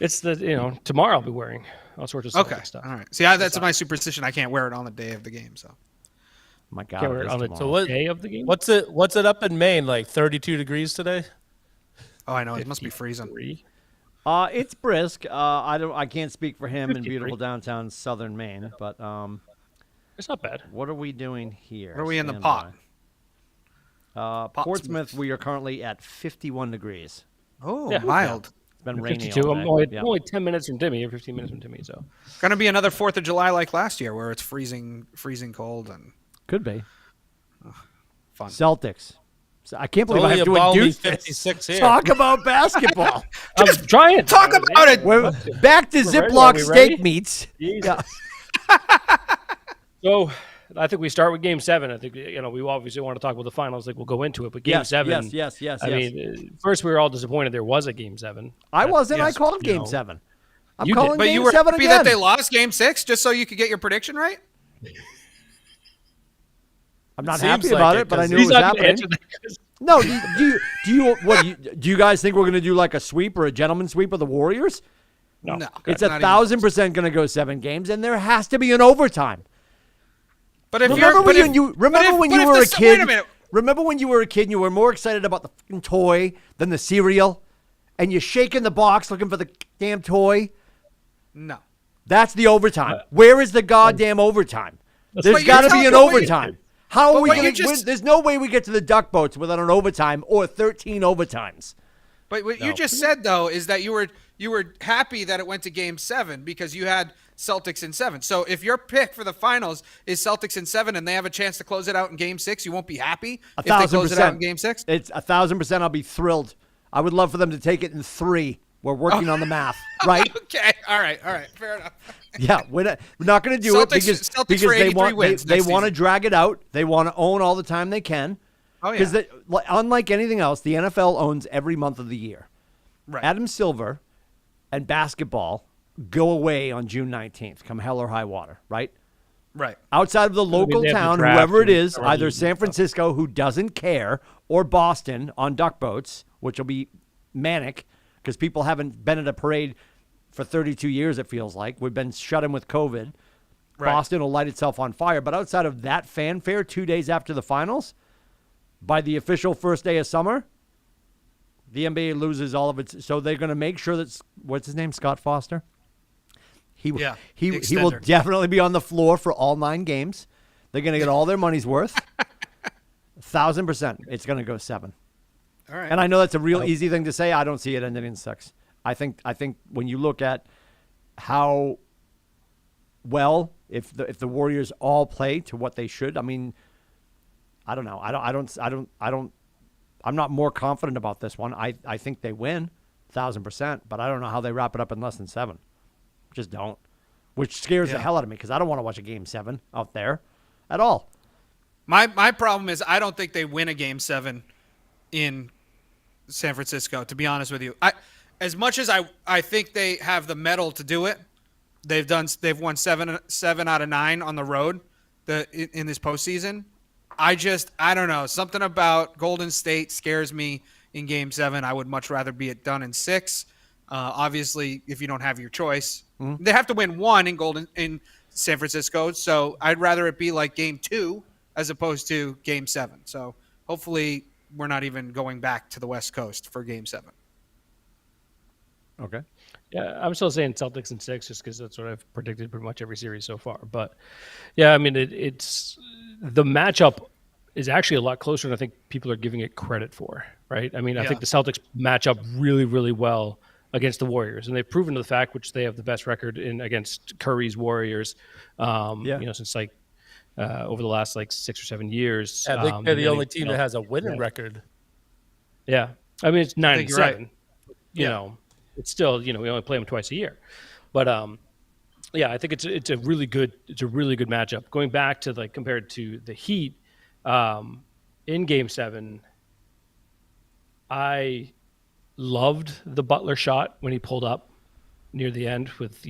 It's tomorrow I'll be wearing all sorts of Celtics stuff. All right. See, that's my superstition. I can't wear it on the day of the game. So. My God. Can't wear it on the day of the game. What's it up in Maine? Like 32 degrees today? Oh, I know. It must be freezing. It's brisk. I can't speak for him in 53. beautiful downtown southern Maine, but It's not bad. what are we doing here? What are we in the Stand pot? by. Portsmouth, we are currently at 51 degrees. Oh, Yeah. mild. It's been rainy 52. all I'm day. only 10 minutes from Timmy, or 15 minutes from Timmy. So Going to be another 4th of July like last year, where it's freezing cold and Could be. fun. Celtics. So I can't believe I only have to about induce 56 this. here. Talk about basketball. I'm trying. Talk about it. We're back to We're ready. Are Ziploc we steak ready? meats. Jesus. So I think we start with Game 7. I think we obviously want to talk about the finals. Like we'll go into it, but Game Yes, 7. yes. I mean, first we were all disappointed there was a Game 7. I wasn't. I yes, called you Game know. 7. I'm You did. calling But Game you were 7 happy again. that they lost Game 6 just so you could get your prediction right? I'm not Seems happy like about it, it, but I 'cause knew it He's was not going to happening. answer that 'cause No, do you guys think we're going to do like a sweep or a gentleman sweep of the Warriors? No. It's not even 1,000% going to go 7 games, and there has to be an overtime. But if Remember you're, but when if, you but if- when but you if were a the- kid? Wait a minute. Remember when you were a kid and you were more excited about the fucking toy than the cereal, and you're shaking the box looking for the damn toy? No. That's the overtime. Where is the goddamn overtime? There's But got to you're be an telling me- overtime. How are But we what going you to? just- There's no way we get to the duck boats without an overtime or 13 overtimes. But what you just said though is that you were happy that it went to Game 7 because you had Celtics in 7. So if your pick for the finals is Celtics in 7 and they have a chance to close it out in Game 6, you won't be happy if they close it out in 1,000%. Game 6. It's 1,000%. I'll be thrilled. I would love for them to take it in 3. We're working on the math, right? Okay, all right, fair enough. Yeah, we're not going to do it Celtics for because 83 wins they next want to season. drag it out. They want to own all the time they can. Oh yeah, Because unlike anything else, the NFL owns every month of the year. right. Adam Silver and basketball go away on June 19th, come hell or high water, right? Right. Outside of the local they have the town, draft whoever it and is, start either losing San stuff. Francisco, who doesn't care, or Boston on duck boats, which will be manic because people haven't been at a parade for 32 years, it feels like. We've been shut in with COVID. Right. Boston will light itself on fire. But outside of that fanfare, 2 days after the finals, by the official first day of summer, the NBA loses all of its. So they're going to make sure that, what's his name, Scott Foster? Yeah, He the will extender. definitely be on the floor for all 9 games. They're going to get all their money's worth. 1,000%. It's going to go 7. All right. And I know that's a real easy thing to say. I don't see it ending in 6. I think when you look at how well if the Warriors all play to what they should, I mean, I don't know. I'm not more confident about this one. I think they win 1,000%, but I don't know how they wrap it up in less than 7. Just don't. Which scares the Yeah. hell out of me because I don't want to watch a Game 7 out there at all. My problem is I don't think they win a Game 7 in San Francisco, to be honest with you. As much as I think they have the mettle to do it, they've won 7 out of 9 on the road in this postseason. I don't know. Something about Golden State scares me in Game 7. I would much rather be it done in 6. Obviously, if you don't have your choice, they have to win 1 in San Francisco. So I'd rather it be like Game 2 as opposed to Game 7. So hopefully we're not even going back to the West Coast for Game 7. Okay. Yeah, I'm still saying Celtics in 6 just because that's what I've predicted pretty much every series so far. But yeah, I mean, it's the matchup is actually a lot closer than I think people are giving it credit for, right? I mean, I think the Celtics match up really, really well against the Warriors, and they've proven to the fact, which they have the best record in against Curry's Warriors, since like over the last like 6 or 7 years. I think they're the only team that has a winning record. Yeah, I mean it's 9-7. Right. You know, it's still we only play them twice a year, but yeah, I think it's a really good matchup. Going back to like compared to the Heat in Game 7, I loved the Butler shot when he pulled up near the end with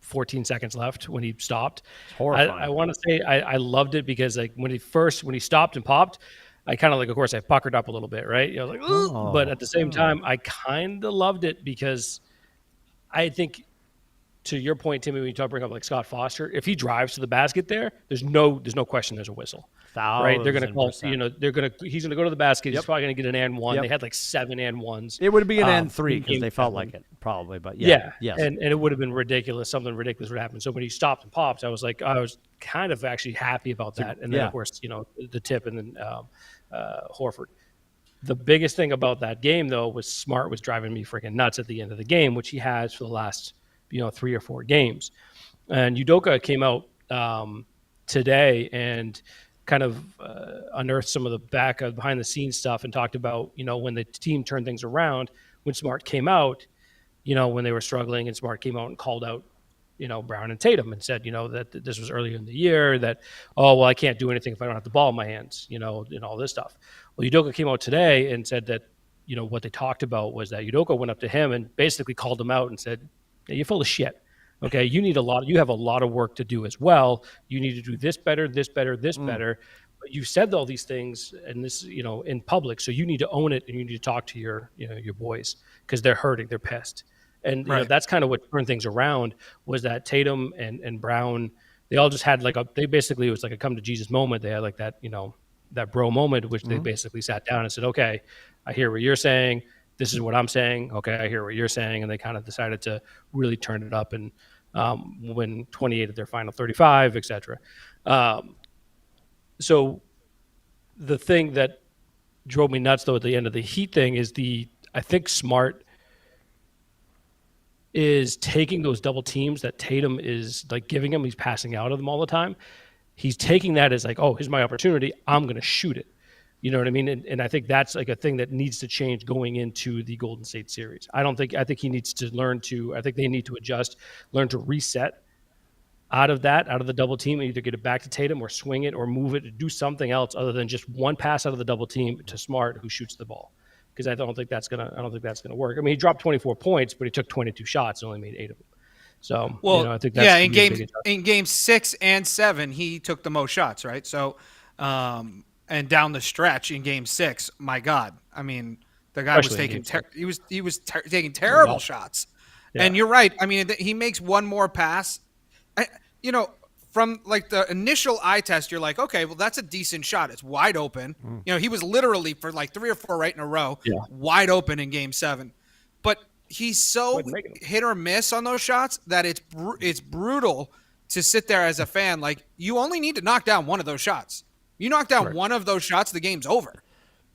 14 seconds left when he stopped. Horrifying. I want to say I loved it because like when he stopped and popped, I kind of like, of course I puckered up a little bit, right? Like, ooh. But at the same time, I kind of loved it because I think, to your point, Timmy, when you bring up like Scott Foster, if he drives to the basket there's no question there's a whistle. Right? They're going to call, he's going to go to the basket. He's probably going to get an and one. They had like 7 and ones. It would be an and 3 because they felt like it probably, but yes. And it would have been ridiculous. Something ridiculous would happen. So when he stopped and popped, I was kind of actually happy about that. And then of course, the tip and then Horford. The biggest thing about that game though was Smart was driving me freaking nuts at the end of the game, which he has for the last 3 or 4 games. And Udoka came out today and kind of unearthed some of the behind the scenes stuff and talked about, when the team turned things around, when Smart came out, when they were struggling, and Smart came out and called out, Brown and Tatum and said, that this was earlier in the year that, I can't do anything if I don't have the ball in my hands, and all this stuff. Well, Udoka came out today and said that, what they talked about was that Udoka went up to him and basically called him out and said, hey, you're full of shit. Okay, you have a lot of work to do as well. You need to do this better, this better, this better. But you said all these things and this, in public, so you need to own it and you need to talk to your boys because they're hurting, they're pissed. And that's kind of what turned things around was that Tatum and Brown, they all just had it was like a come to Jesus moment. They had like that, that bro moment, which they basically sat down and said, okay, I hear what you're saying. This is what I'm saying. Okay, I hear what you're saying. And they kind of decided to really turn it up and win 28 of their final 35, et cetera. So the thing that drove me nuts, though, at the end of the Heat thing is I think Smart is taking those double teams that Tatum is like giving him. He's passing out of them all the time. He's taking that as like, oh, here's my opportunity. I'm going to shoot it. You know what I mean? And I think that's like a thing that needs to change going into the Golden State series. I think he needs to I think they need to adjust, learn to reset out of the double team, and either get it back to Tatum or swing it or move it, do something else other than just one pass out of the double team to Smart who shoots the ball. Because I don't think that's gonna work. I mean, he dropped 24 points, but he took 22 shots and only made 8 of them. So, I think that's in game 6 and 7, he took the most shots, right? So, and down the stretch in game 6, my God, I mean, the guy was taking taking terrible shots. Yeah. And you're right. I mean, he makes one more pass. From like the initial eye test, you're like, okay, well, that's a decent shot. It's wide open. He was literally for like 3 or 4 right in a row, wide open in game 7. But he's so hit or miss on those shots that it's brutal to sit there as a fan. Like, you only need to knock down one of those shots. You knock down one of those shots, the game's over,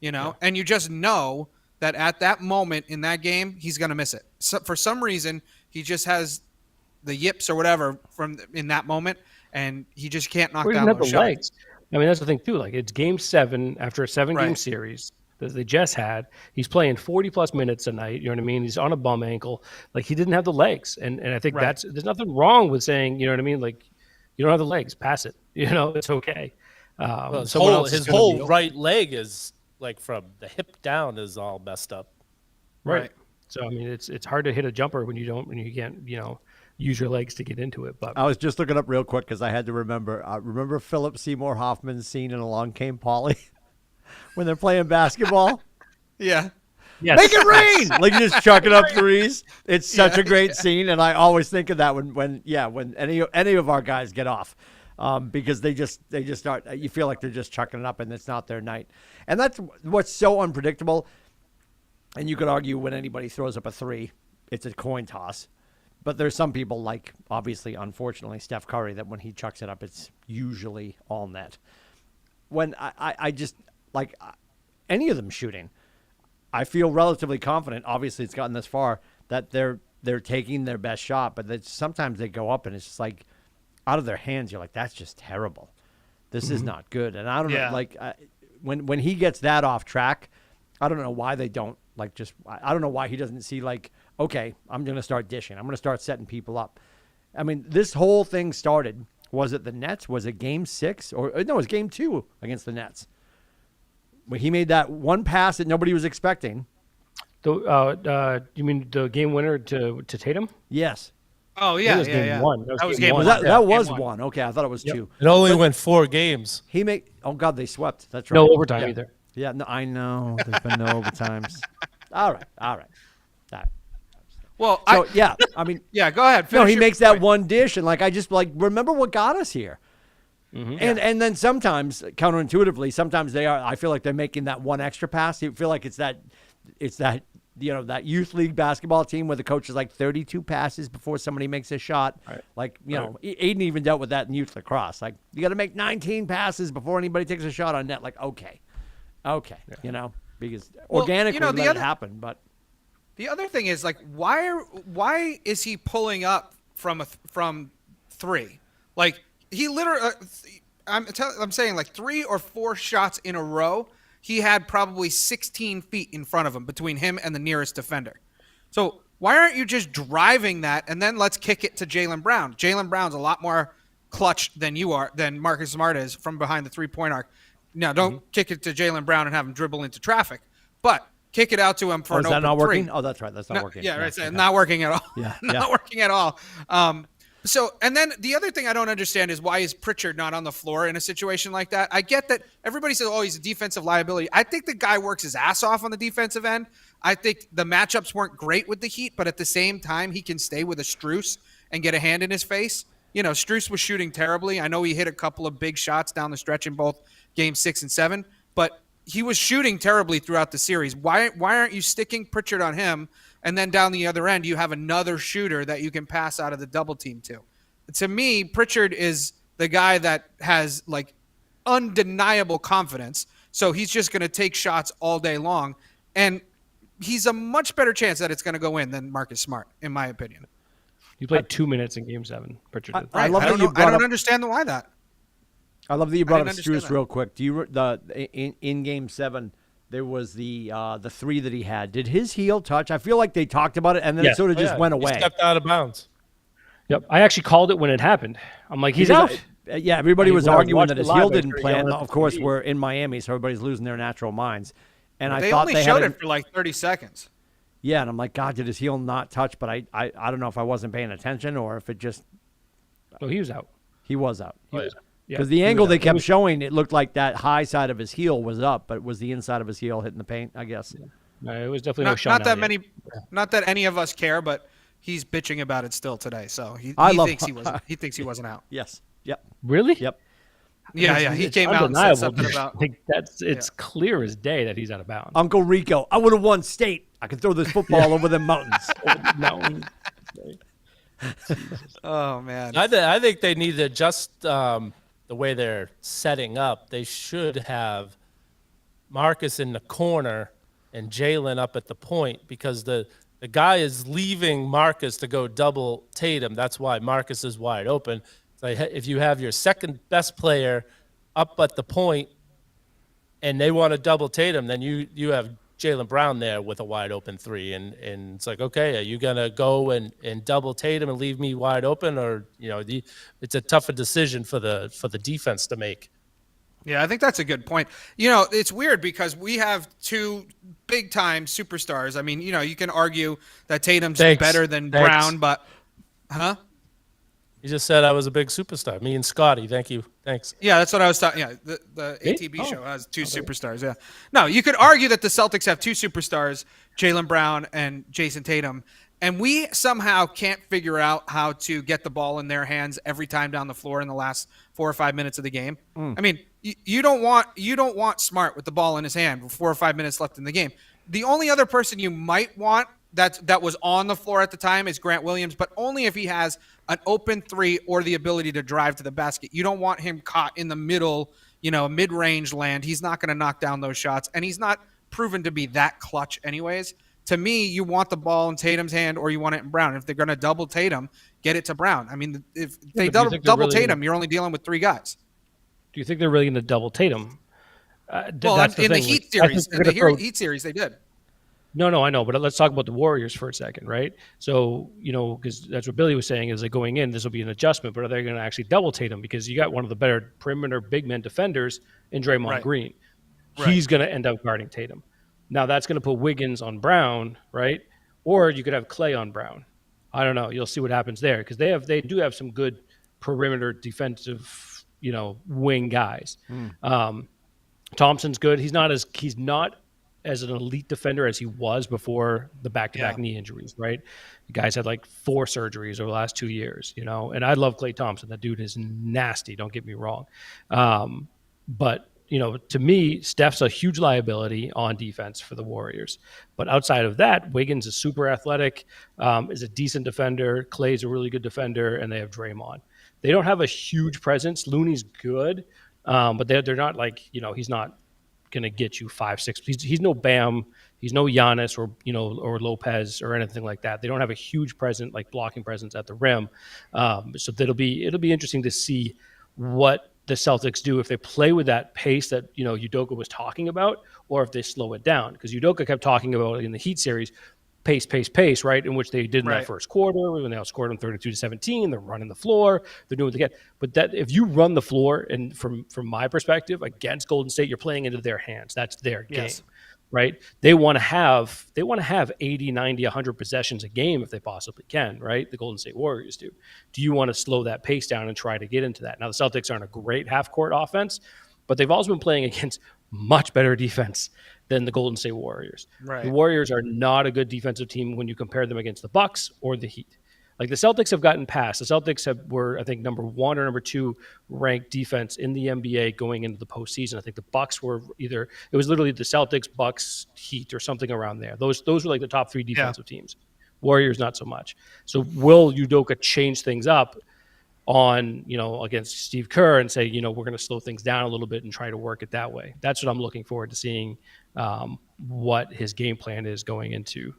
and you just know that at that moment in that game, he's going to miss it. So for some reason, he just has the yips or whatever in that moment, and he just can't knock down those shots. Legs. I mean, that's the thing too. Like, it's game 7 after a 7-game series that they just had. He's playing 40+ minutes a night. You know what I mean? He's on a bum ankle. Like, he didn't have the legs, and I think there's nothing wrong with saying, you know what I mean? Like, you don't have the legs, pass it. It's okay. His whole right leg is like from the hip down is all messed up. Right. So I mean, it's hard to hit a jumper when you can't use your legs to get into it. But I was just looking up real quick because I had to remember. Remember Philip Seymour Hoffman's scene in Along Came Polly when they're playing basketball. Yeah. Yes. Make it rain! Like, you just chucking up threes. It's such a great scene, and I always think of that when any of our guys get off. Because they just start, you feel like they're just chucking it up and it's not their night. And that's what's so unpredictable. And you could argue when anybody throws up a 3, it's a coin toss. But there's some people, like, obviously, unfortunately, Steph Curry, that when he chucks it up, it's usually all net. When I just, like, any of them shooting, I feel relatively confident. Obviously, it's gotten this far. that they're taking their best shot, but sometimes they go up and it's just like out of their hands. You're like, that's just terrible. This is not good. And I don't know, like when he gets that off track, I don't know why they don't I don't know why he doesn't see like, okay, I'm going to start dishing. I'm going to start setting people up. I mean, this whole thing started, was it the Nets? Was it game 6 or no, it was game 2 against the Nets. When he made that one pass that nobody was expecting. You mean the game winner to Tatum? Yes. Oh yeah, was game yeah. one. That was game Was one. that was Game one. Okay, I thought it was 2. It only went 4 games. Oh God, they swept. That's right. No overtime either. Yeah, no, I know. There's been no overtimes. All right. Well, So yeah, I mean, yeah. Go ahead. no, finish he your makes that point. one dish, and like I just like remember what got us here. And then sometimes counterintuitively, sometimes I feel like they're making that one extra pass. You feel like it's that that youth league basketball team where the coach is like 32 passes before somebody makes a shot. Right. Like Aiden even dealt with that in youth lacrosse. Like you got to make 19 passes before anybody takes a shot on net. Like okay, because organically let it happen, but. The other thing is like, why is he pulling up from 3? Like he literally, I'm saying like 3 or 4 shots in a row. He had probably 16 feet in front of him between him and the nearest defender. So why aren't you just driving that and then let's kick it to Jaylen Brown? Jaylen Brown's a lot more clutch than Marcus Smart is from behind the 3-point arc. Now don't kick it to Jaylen Brown and have him dribble into traffic, but kick it out to him for an Is that open not working? 3. Oh, that's right. That's not working. Yeah, right. So not working at all. Yeah, not working at all. So, and then the other thing I don't understand is why is Pritchard not on the floor in a situation like that? I get that everybody says, oh, he's a defensive liability. I think the guy works his ass off on the defensive end. I think the matchups weren't great with the Heat, but at the same time, he can stay with a Strus and get a hand in his face. You know, Strus was shooting terribly. I know he hit a couple of big shots down the stretch in both games 6 and 7, but he was shooting terribly throughout the series. Why aren't you sticking Pritchard on him? And then down the other end, you have another shooter that you can pass out of the double team to. To me, Pritchard is the guy that has like undeniable confidence. So he's just going to take shots all day long. And he's a much better chance that it's going to go in than Marcus Smart, in my opinion. He played 2 minutes in Game 7. Pritchard did. I love I that don't you know- brought I don't up. understand why that. I love that you brought up didn't understand Strus that. real quick. Do you in Game 7? There was the 3 that he had. Did his heel touch? I feel like they talked about it and then it Yes. sort of just went He away. stepped out of bounds. Yep. I actually called it when it happened. I'm like, he's out. Yeah, everybody I mean, was when I was arguing that watching his live, heel I was didn't pretty play. And yelling of course, at the we're in Miami, so everybody's losing their natural minds. And I They thought only they showed had it for like 30 seconds. Yeah, and I'm like, God, did his heel not touch? But I don't know if I wasn't paying attention or if it just No, he was out. he was out. He was out. Yeah, Because the he was angle out. they It kept was- showing, it looked like that high side of his heel was up, but it was the inside of his heel hitting the paint, I guess. No, it was definitely no Not, shot. not that many, not that any of us care, but he's bitching about it still today. So he thinks he wasn't out. Yes. Yep. Really? Yep. Yeah, he It's came out and said undeniable. something about. Like it's clear as day that he's out of bounds. Uncle Rico, I would have won state. I could throw this football over the mountains. Mountain. Oh man, I think they need to adjust the way they're setting up. They should have Marcus in the corner and Jaylen up at the point because the guy is leaving Marcus to go double Tatum. That's why Marcus is wide open. So if you have your second best player up at the point and they want to double Tatum, then you have Jaylen Brown there with a wide open 3. And it's like, okay, are you going to go and double Tatum and leave me wide open? Or, it's a tougher decision for the defense to make. yeah, I think that's a good point. It's weird because we have 2 big-time superstars. I mean, you can argue that Tatum's better than Thanks. Brown, but You just said I was a big superstar. Me and Scotty. Thank you. Thanks. Yeah, that's what I was talking. Yeah, the Me? ATB Oh. show has 2 superstars. Yeah, no, you could argue that the Celtics have 2 superstars, Jaylen Brown and Jason Tatum, and we somehow can't figure out how to get the ball in their hands every time down the floor in the last 4 or 5 minutes of the game. I mean, you don't want Smart with the ball in his hand with 4 or 5 minutes left in the game. The only other person you might want that was on the floor at the time is Grant Williams, but only if he has an open 3 or the ability to drive to the basket. You don't want him caught in the middle, mid-range land. He's not going to knock down those shots, and he's not proven to be that clutch anyways. to me, you want the ball in Tatum's hand or you want it in Brown. If they're going to double Tatum, get it to Brown. I mean, if they double Tatum, you're only dealing with 3 guys. Do you think they're really going to double Tatum? Well, that's in the thing. Heat Like, series, in the Heat series, they did. No, I know, but let's talk about the Warriors for a second, right? So, because that's what Billy was saying is like going in, this will be an adjustment, but are they going to actually double Tatum? Because you got one of the better perimeter big men defenders in Draymond Green. He's going to end up guarding Tatum. Now that's going to put Wiggins on Brown, right? Or you could have Clay on Brown. I don't know. You'll see what happens there because they do have some good perimeter defensive, wing guys. Thompson's good. He's not as an elite defender as he was before the back-to-back knee injuries, right? The guy's had like 4 surgeries over the last 2 years, and I love Klay Thompson. That dude is nasty. Don't get me wrong. But to me, Steph's a huge liability on defense for the Warriors. But outside of that, Wiggins is super athletic, is a decent defender. Clay's a really good defender, and they have Draymond. They don't have a huge presence. Looney's good, but they're not like, he's not going to get you 5, 6. He's no Bam. He's no Giannis or Lopez or anything like that. They don't have a huge presence, like blocking presence at the rim. So it'll be interesting to see what the Celtics do if they play with that pace that Udoka was talking about, or if they slow it down. Because Udoka kept talking about in the Heat series, pace, right? In which they did in that first quarter when they outscored them 32-17. They're running the floor. They're doing what they get. But that if you run the floor, and from my perspective, against Golden State, you're playing into their hands. That's their game, right? They want to have 80, 90, 100 possessions a game if they possibly can, right? The Golden State Warriors do. Do you want to slow that pace down and try to get into that? Now, the Celtics aren't a great half-court offense, but they've also been playing against much better defense than the Golden State Warriors. Right. The Warriors are not a good defensive team when you compare them against the Bucks or the Heat. Like the Celtics have gotten past. The Celtics were, I think, number 1 or number 2 ranked defense in the NBA going into the postseason. I think the Bucks were it was literally the Celtics, Bucks, Heat, or something around there. Those were like the top 3 defensive teams. Warriors, not so much. So will Udoka change things up on, against Steve Kerr and say, we're going to slow things down a little bit and try to work it that way? That's what I'm looking forward to seeing, what his game plan is going into,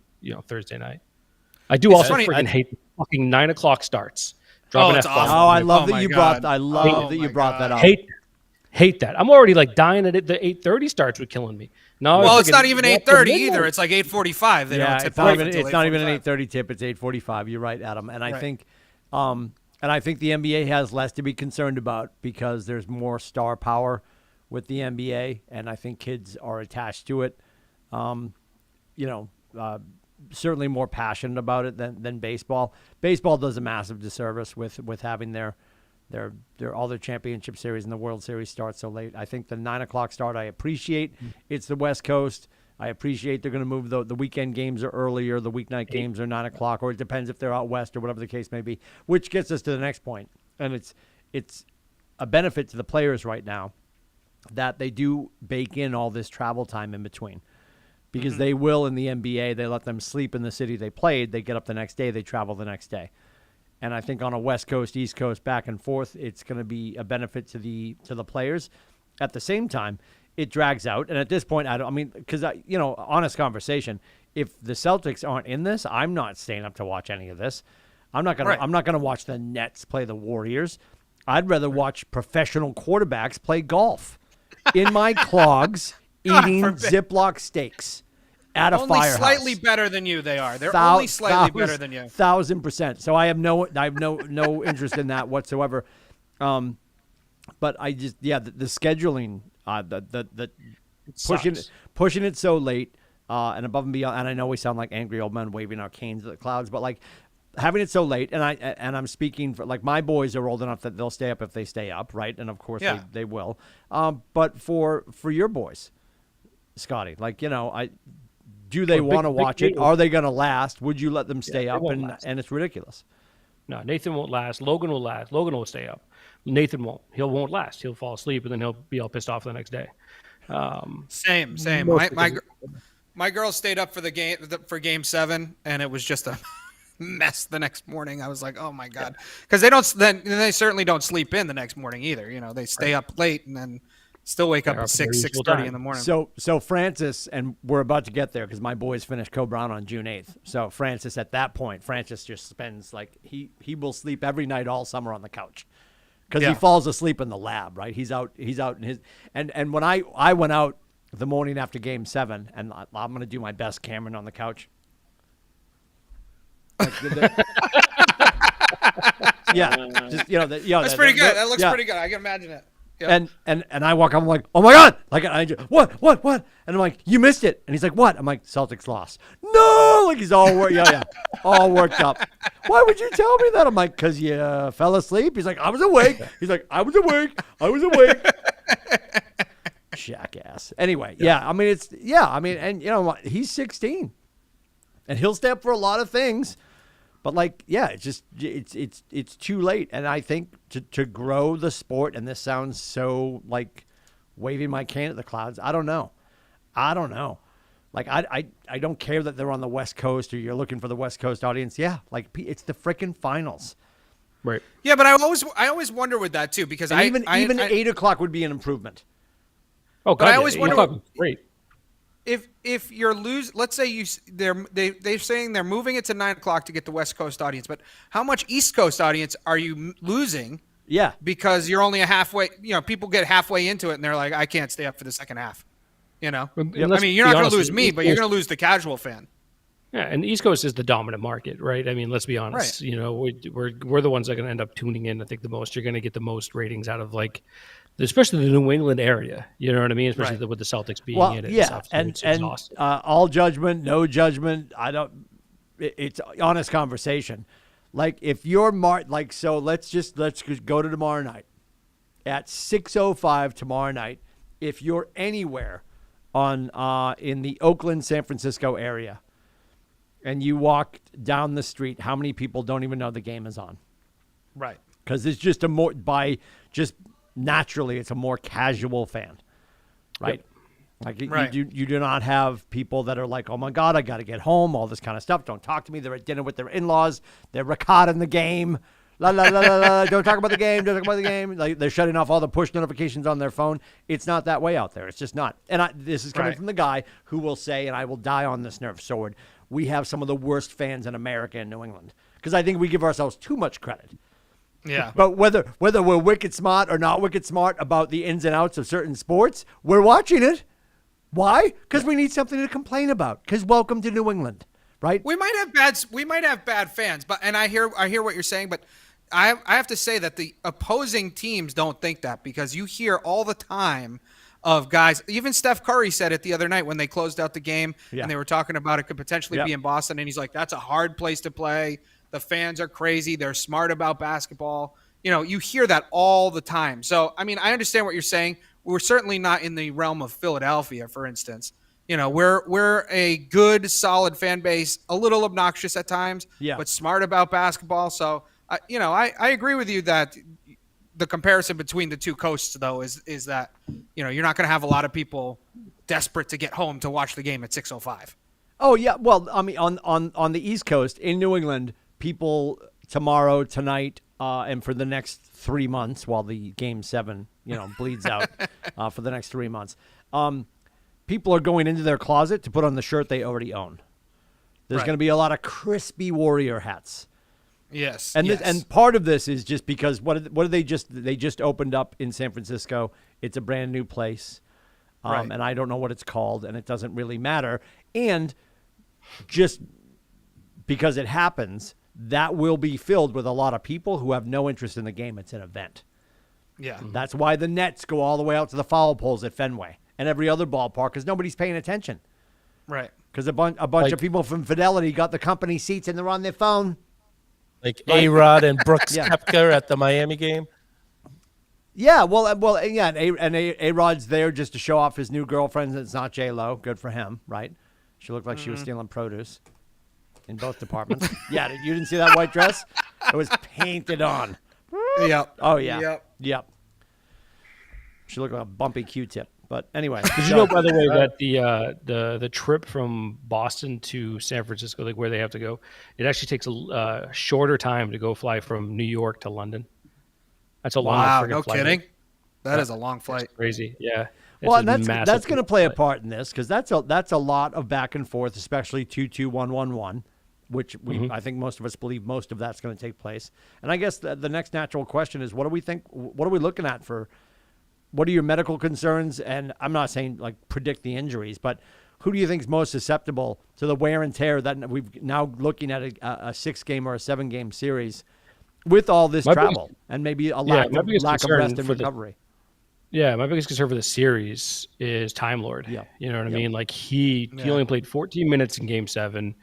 Thursday night. I do also freaking hate the fucking 9 o'clock starts. Oh, it's awesome. Oh, I love that you brought that up. Hate that. I'm already like dying at it. The 8:30 starts were killing me. No, well, it's not even 8:30 either. It's like 8:45. They don't tip it's not even an 8:30 tip. It's 8:45. You're right, Adam. And I think, the NBA has less to be concerned about because there's more star power with the NBA, and I think kids are attached to it. Certainly more passionate about it than baseball. Baseball does a massive disservice with having their all their championship series and the World Series start so late. I think the 9 o'clock start I appreciate. It's the West Coast. I appreciate they're going to move the weekend games are earlier. The weeknight games are 9 o'clock, or it depends if they're out west or whatever the case may be. Which gets us to the next point, and it's a benefit to the players right now that they do bake in all this travel time in between. Because they will in the NBA, they let them sleep in the city they played. They get up the next day, they travel the next day. And I think on a West Coast, East Coast, back and forth, it's going to be a benefit to the players. At the same time, it drags out. And at this point, because honest conversation, if the Celtics aren't in this, I'm not staying up to watch any of this. I'm not gonna watch the Nets play the Warriors. I'd rather watch professional quarterbacks play golf in my clogs. Eating Ziploc steaks at a only firehouse. Slightly better than you. They are. They're only slightly better than you. 1,000%. So I have no interest in that whatsoever. But I just the scheduling, the pushing it so late, and above and beyond. And I know we sound like angry old men waving our canes at the clouds, but like having it so late, and I'm speaking for like my boys are old enough that they'll stay up if they stay up, right? And of course they will. But for your boys, Scotty, do they want to watch it? Are they going to last? Would you let them stay up? And it's ridiculous. No, Nathan won't last. Logan will last. Logan will stay up. Nathan won't. He won't last. He'll fall asleep, and then he'll be all pissed off the next day. Same. My girl stayed up for game 7, and it was just a mess the next morning. I was like, oh my God, because they certainly don't sleep in the next morning either. They stay up late and then Still wake up They're at up at their 6:30 in usual the morning. So Francis, and we're about to get there because my boys finished Co-Brown on June 8th. So Francis, at that point, Francis just spends like he will sleep every night all summer on the couch because he falls asleep in the lab. Right? He's out in his and when I went out the morning after Game 7, and I'm going to do my best, Cameron, on the couch. Like, just That's pretty good. That looks pretty good. I can imagine it. Yep. And I walk up, I'm like, oh my God. Like, I just, what? And I'm like, you missed it. And he's like, what? I'm like, Celtics lost. No! Like, he's all worked, all worked up. Why would you tell me that? I'm like, because you fell asleep. He's like, I was awake. He's like, I was awake. Jackass. Anyway, and you know what? He's 16. And he'll step for a lot of things. But it's too late, and I think to grow the sport, and this sounds so like waving my cane at the clouds. I don't know. Like I don't care that they're on the West Coast or you're looking for the West Coast audience. Yeah, like it's the freaking finals, Right. Yeah, but I always wonder with that too because even 8 o'clock would be an improvement. Oh, God, I always wonder. Great. If you're let's say they're saying they're moving it to 9 o'clock to get the West Coast audience, but how much East Coast audience are you losing? Yeah, because you're only a halfway. People get halfway into it and they're like, I can't stay up for the second half. I mean, you're not going to lose me, but you're going to lose the casual fan. Yeah, and the East Coast is the dominant market, right? I mean, let's be honest. Right. We're the ones that are going to end up tuning in. I think the most. You're going to get the most ratings out of especially the New England area. You know what I mean? Especially with the Celtics being in it. Yeah, and stuff. So it's all judgment, no judgment. It's honest conversation. Like if you're so let's just go to tomorrow night at 6:05 tomorrow night. If you're anywhere on in the Oakland, San Francisco area, and you walk down the street, how many people don't even know the game is on? Right. Because it's just naturally, it's a more casual fan, right? Yep. Like you do not have people that are like, oh my God, I got to get home, all this kind of stuff. Don't talk to me. They're at dinner with their in-laws. They're ricottaing the game. La la la la la. Don't talk about the game. Don't talk about the game. Like they're shutting off all the push notifications on their phone. It's not that way out there. It's just not. And this is coming from the guy who will say, and I will die on this nerve sword, we have some of the worst fans in America and New England because I think we give ourselves too much credit. Yeah. But whether we're wicked smart or not wicked smart about the ins and outs of certain sports, we're watching it. Why? Because we need something to complain about. Because welcome to New England, right? We might have bad fans, and I hear what you're saying, but I have to say that the opposing teams don't think that because you hear all the time of guys. Even Steph Curry said it the other night when they closed out the game and they were talking about it could potentially be in Boston, and he's like, "That's a hard place to play. The fans are crazy. They're smart about basketball." You hear that all the time. So, I mean, I understand what you're saying. We're certainly not in the realm of Philadelphia, for instance. We're a good, solid fan base, a little obnoxious at times, but smart about basketball. So, I agree with you that the comparison between the two coasts, though, is that, you're not going to have a lot of people desperate to get home to watch the game at 6:05. Oh, yeah. Well, I mean, on the East Coast in New England, people tomorrow, tonight, and for the next 3 months while the Game 7, bleeds out for the next 3 months, people are going into their closet to put on the shirt they already own. There's going to be a lot of crispy Warrior hats. Yes. And part of this is just because what did they just opened up in San Francisco. It's a brand new place. And I don't know what it's called, and it doesn't really matter. And just because it happens, that will be filled with a lot of people who have no interest in the game. It's an event. Yeah. That's why the Nets go all the way out to the foul poles at Fenway and every other ballpark because nobody's paying attention. Right. Because a bunch of people from Fidelity got the company seats and they're on their phone. Like A-Rod and Brooks Koepka at the Miami game. Yeah, and A-Rod's there just to show off his new girlfriend. It's not J-Lo. Good for him, right? She looked like she was stealing produce in both departments. Yeah, you didn't see that white dress? It was painted on. Yep. Oh, yeah. Yep. She looked like a bumpy Q-tip. But anyway. Did you know, by the way, that the trip from Boston to San Francisco, like where they have to go, it actually takes a shorter time to go fly from New York to London. That's a long Wow, friggin' no flight. kidding. That is a long flight. Crazy. Yeah. Well, It's and a that's massive going to play a flight. part in this because that's a lot of back and forth, especially 2-2, 1-1-1, which I think most of us believe most of that's going to take place. And I guess the next natural question is, what do we think? What are we looking at for? What are your medical concerns? And I'm not saying like predict the injuries, but who do you think is most susceptible to the wear and tear that we've now looking at a 6-game or a 7-game series with all this travel and maybe a lack of rest and recovery? Yeah, my biggest concern for the series is Time Lord. Yeah. You know what I mean? Like he only played 14 minutes in Game 7.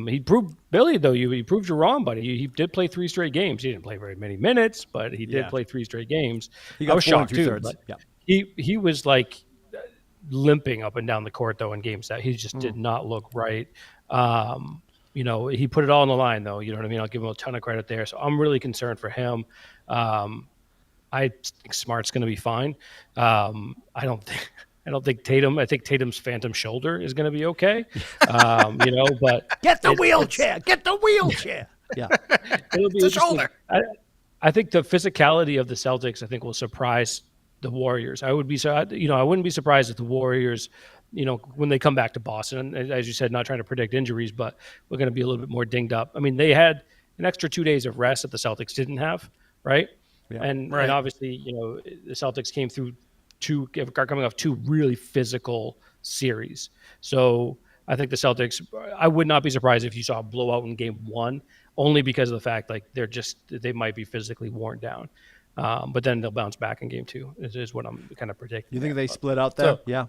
He proved Billy though. He proved you wrong, buddy. He did play 3 straight games. He didn't play very many minutes, but he did play 3 straight games. He got I was 4 shocked too. 2/3. But Yeah. he was like limping up and down the court though in Game 7. He just did not look right. You know, he put it all on the line though. You know what I mean? I'll give him a ton of credit there. So I'm really concerned for him. I think Smart's going to be fine. I don't think Tatum. I think Tatum's phantom shoulder is going to be okay. You know, but Get the wheelchair. Get the wheelchair. Yeah. It'll be It's a interesting. shoulder. I think the physicality of the Celtics, I think, will surprise the Warriors. I wouldn't be surprised if the Warriors, you know, when they come back to Boston, and as you said, not trying to predict injuries, but we're going to be a little bit more dinged up. I mean, they had an extra 2 days of rest that the Celtics didn't have, right? Yeah. And obviously, you know, the Celtics came through coming off 2 really physical series. So I think the Celtics, I would not be surprised if you saw a blowout in Game 1, only because of the fact like they might be physically worn down. But then they'll bounce back in Game 2 is what I'm kind of predicting. You think they split out there? Yeah.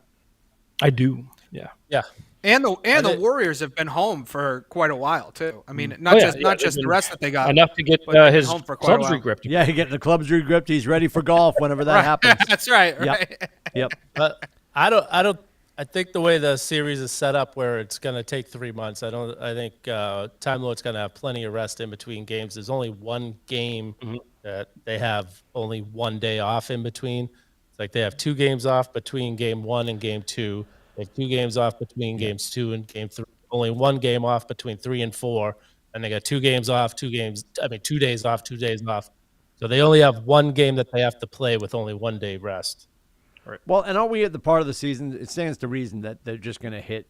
I do. Yeah. Yeah. And the Warriors have been home for quite a while too. I mean, not just the rest that they got enough to get but they've been his home for quite a clubs while. regripped. Yeah, he getting the clubs regripped. He's ready for golf whenever that happens. That's right. Yep. Right. Yep. But I think the way the series is set up, where it's going to take 3 months, I think Time Lord's going to have plenty of rest in between games. There's only one game that they have only 1 day off in between. It's like they have 2 games off between Game 1 and Game 2. They have 2 games off between Games 2 and Game 3. Only 1 game off between 3 and 4, and they got 2 games off, 2 days off, 2 days off. So they only have 1 game that they have to play with only 1 day rest. Well, and are we at the part of the season? It stands to reason that they're just going to hit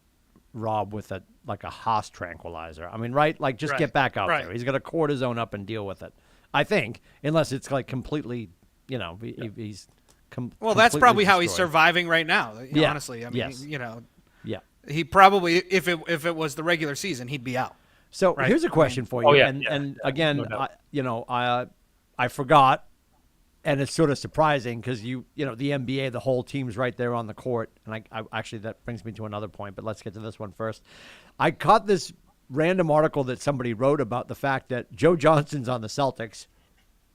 Rob with a Haas tranquilizer. I mean, right? Like, just get back out there. He's got to cortisone up and deal with it. I think, unless it's like completely, you know, he's. Well, that's probably how he's destroyed. surviving right now. Yeah. Honestly, I mean, Yes. you know, Yeah. he probably if it was the regular season, he'd be out. So Right. here's a question for you. And again, no doubt. I forgot, and it's sort of surprising because you know the NBA, the whole team's right there on the court, and I actually that brings me to another point. But let's get to this one first. I caught this random article that somebody wrote about the fact that Joe Johnson's on the Celtics.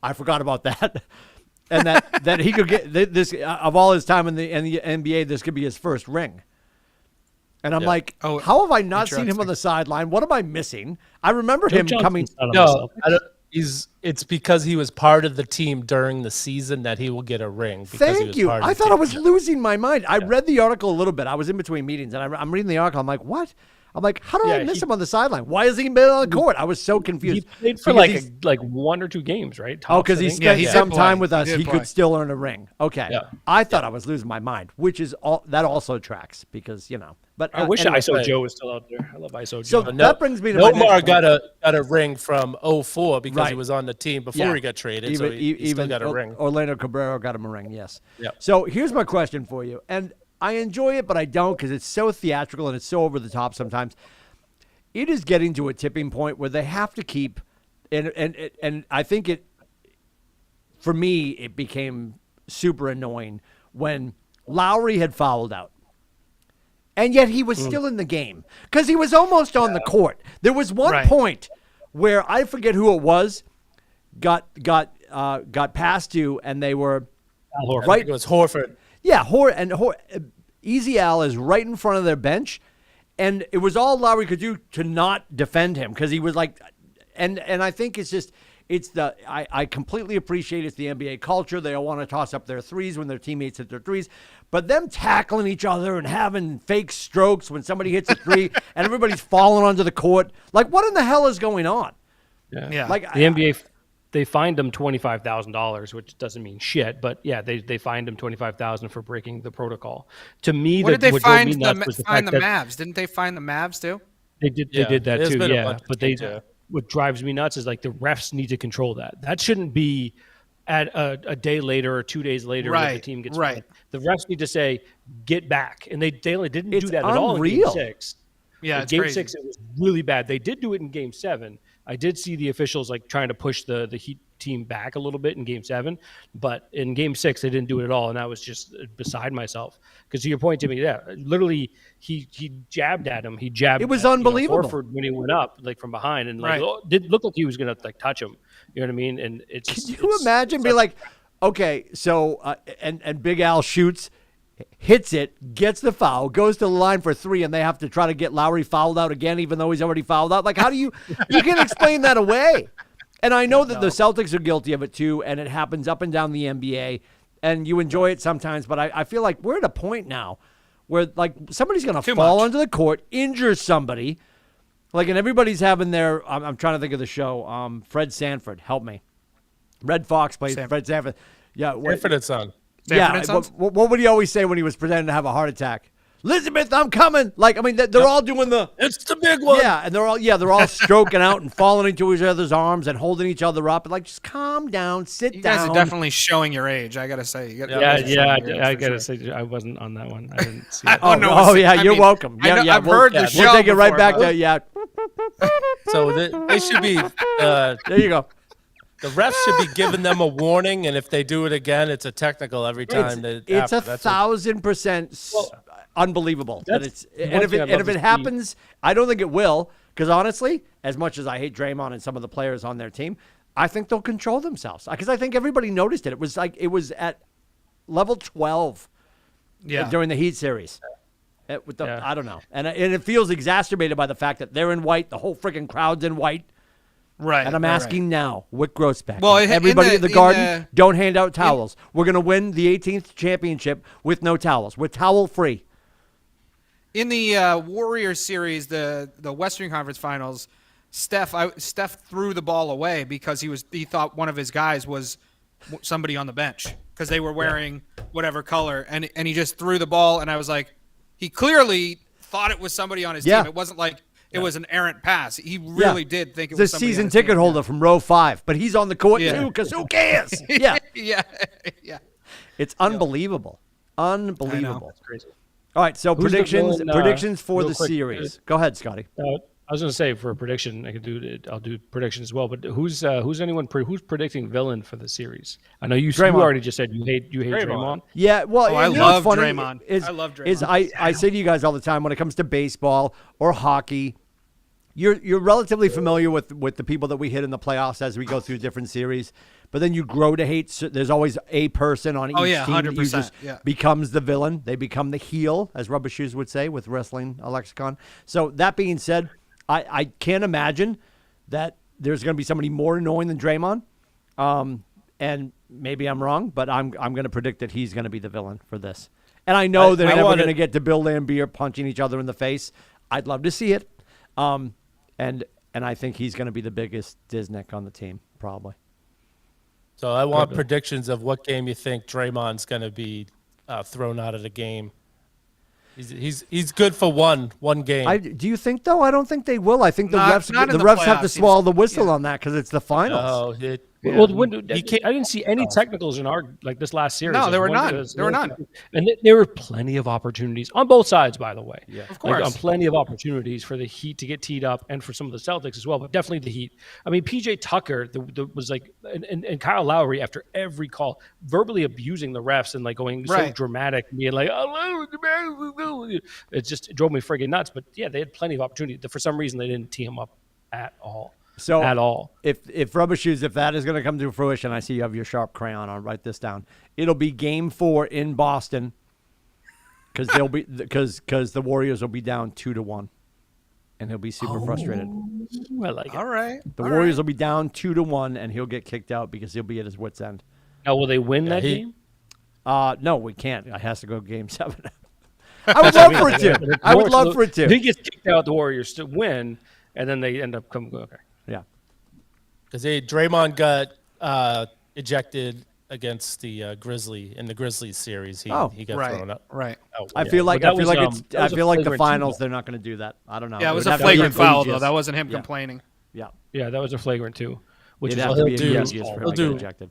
I forgot about that. And that he could get this of all his time in the NBA, this could be his first ring. And I'm like, Oh, how have I not seen him interesting. on the sideline? What am I missing? I remember him Johnson's coming. not on the No, Celtics. it's because he was part of the team during the season that he will get a ring. Because he Thank was you. part of I the thought I team. was losing my mind. I read the article a little bit. I was in between meetings, and I'm reading the article. I'm like, what? I'm like, how did I miss him on the sideline? Why has he been on the court? I was so He confused. played for Because like 1 or 2 games, right? Oh, Tops, because I he think. spent he did some play. time with He us. did He play. could still earn a ring. Okay. Yeah. I thought I was losing my mind, which is that also tracks because, you know. But I wish anyway. ISO Joe was still out there. I love ISO So Joe. that brings me to my next Nomar point. got a ring from 2004 because Right. he was on the team before Yeah. he got traded. Even, so he still got a ring. Orlando Cabrera got him a ring, yes. Yep. So here's my question for you. And I enjoy it, but I don't because it's so theatrical and it's so over the top sometimes. It is getting to a tipping point where they have to keep, and I think for me, it became super annoying when Lowry had fouled out. And yet he was still in the game because he was almost on the court. There was one Right. point where I forget who it was got past you, and they were Al Horford. right. It was Horford. Yeah, Easy Al is right in front of their bench, and it was all Lowry could do to not defend him because he was like, and I think I completely appreciate it's the NBA culture. They all want to toss up their threes when their teammates hit their threes, but them tackling each other and having fake strokes when somebody hits a three and everybody's falling onto the court, like what in the hell is going on? Yeah. Like The NBA they fined him $25,000, which doesn't mean shit. But yeah, they fined him $25,000 for breaking the protocol. To me, What did they what find drove me nuts was the find fact the that Mavs? Didn't they find the Mavs too? they did that there's too. been a Yeah, bunch of but things, yeah. what drives me nuts is like the refs need to control that. That shouldn't be at a day later or 2 days later when the Right, team gets right. fined. The refs need to say get back, and they didn't It's do that at all in Game unreal. 6. Yeah, In it's Game crazy. 6, it was really bad. They did do it in Game 7. I did see the officials like trying to push the Heat team back a little bit in Game 7, but in Game 6 they didn't do it at all, and I was just beside myself. Because to your point, Jimmy, yeah, literally he jabbed at him. He jabbed. It was at, unbelievable. Horford when he went up like from behind, and like Right. did look like he was gonna like touch him. You know what I mean? And it's Can you imagine being like, okay, so and Big Al shoots, hits it, gets the foul, goes to the line for 3, and they have to try to get Lowry fouled out again, even though he's already fouled out. Like, how do you can't explain that away? And I know that the Celtics are guilty of it too, and it happens up and down the NBA, and you enjoy it sometimes. But I feel like we're at a point now where like somebody's going to Too fall much. onto the court, injure somebody, like, and everybody's having their. I'm trying to think of the show. Fred Sanford, help me. Red Fox plays Sanford. Fred Sanford. Yeah, Infinite Son. Sanford and Sons? what would he always say when he was pretending to have a heart attack? Elizabeth, I'm coming. Like, I mean, they're all doing the. It's the big one. Yeah, and they're all stroking out and falling into each other's arms and holding each other up. And like, just calm down, sit You down. guys are definitely showing your age. I gotta say. You Yeah, guys are showing your age I for gotta sure. say I wasn't on that one. I didn't see I it. don't know. Oh, what's- yeah, I you're mean, welcome. I Yeah, know- yeah, I've we'll- heard the We'll show. take it right before, back but- there. Yeah, So they should be. there you go. The refs should be giving them a warning, and if they do it again, it's a technical every time. It's 1,000% unbelievable that it's and if it happens, I don't think it will, because honestly, as much as I hate Draymond and some of the players on their team, I think they'll control themselves because I think everybody noticed it. It was like it was at level 12 Yeah. during the Heat series. Yeah. I don't know, and it feels exacerbated by the fact that they're in white, the whole freaking crowd's in white. Right. And I'm right, asking now, Wick Grossbeck, Well, and everybody in in the the- Garden, don't hand out towels. We're going to win the 18th championship with no towels. We're towel free. In the Warriors series, the Western Conference Finals, Steph threw the ball away because he thought one of his guys was somebody on the bench because they were wearing whatever color, and he just threw the ball, and I was like, he clearly thought it was somebody on his Yeah. team. It wasn't like it was an errant pass. He really did think it He's a was somebody on season his ticket team. holder from row 5, but he's on the court Yeah. too because who cares? Yeah, Yeah, yeah. it's unbelievable. Unbelievable. Crazy. All right, so Who's the predictions villain, predictions for real the quick, series. Go ahead, Scotty. I was going to say for a prediction, I'll do prediction as well. But who's predicting villain for the series? I know you Draymond. already just said you hate Draymond. Yeah, well, I you know what's love funny Draymond. Is, I love Is Draymond. I say to you guys all the time when it comes to baseball or hockey, you're relatively familiar with the people that we hit in the playoffs as we go through different series, but then you grow to hate. So there's always a person on each Oh, yeah, team that you 100%, just yeah. becomes the villain. They become the heel, as Rubber Shoes would say with wrestling lexicon. So that being said, I can't imagine that there's going to be somebody more annoying than Draymond. And maybe I'm wrong, but I'm going to predict that he's going to be the villain for this. And I know they're never going to get to Bill Laimbeer punching each other in the face. I'd love to see it. And I think he's going to be the biggest Disnick on the team, probably. So I want predictions of what game you think Draymond's going to be thrown out of the game. He's good for one game. Do you think though? I don't think they will. I think the Not refs in the have to playoffs. swallow the whistle on that because it's the finals. Oh, Well, I didn't see any technicals in this last series. No, there were One- none. There were none. And there were plenty of opportunities on both sides, by the way. Yeah, Of course. on plenty of opportunities for the Heat to get teed up and for some of the Celtics as well, but definitely the Heat. I mean, PJ Tucker was like, and Kyle Lowry after every call, verbally abusing the refs and like going so Right. dramatic, being like, it just drove me friggin' nuts. But yeah, they had plenty of opportunity. For some reason, they didn't tee him up at all. So at all. If Rubber Shoes, if that is going to come to fruition, I see you have your sharp crayon on. Write this down. It'll be Game 4 in Boston because the Warriors will be down 2-1, and he'll be super frustrated. I like it. All right. The Warriors will be down 2-1, and he'll get kicked out because he'll be at his wits' end. Now, will they win that game? No, we can't. It has to go Game 7. I would love for it to. I would love for it to. He gets kicked out, the Warriors to win, and then they end up coming. Okay. Yeah. Because Draymond got ejected against the Grizzly in the Grizzlies series. He got thrown up. Right. Out. I feel like But that was, I feel like the flagrant finals too, they're not going to do that. I don't know. Yeah, it was would a have to be flagrant foul, though. egregious. That wasn't him Yeah. complaining. Yeah. Yeah, that was a flagrant too. Which It'd is have what to be he'll do. egregious for him He'll to get do. ejected.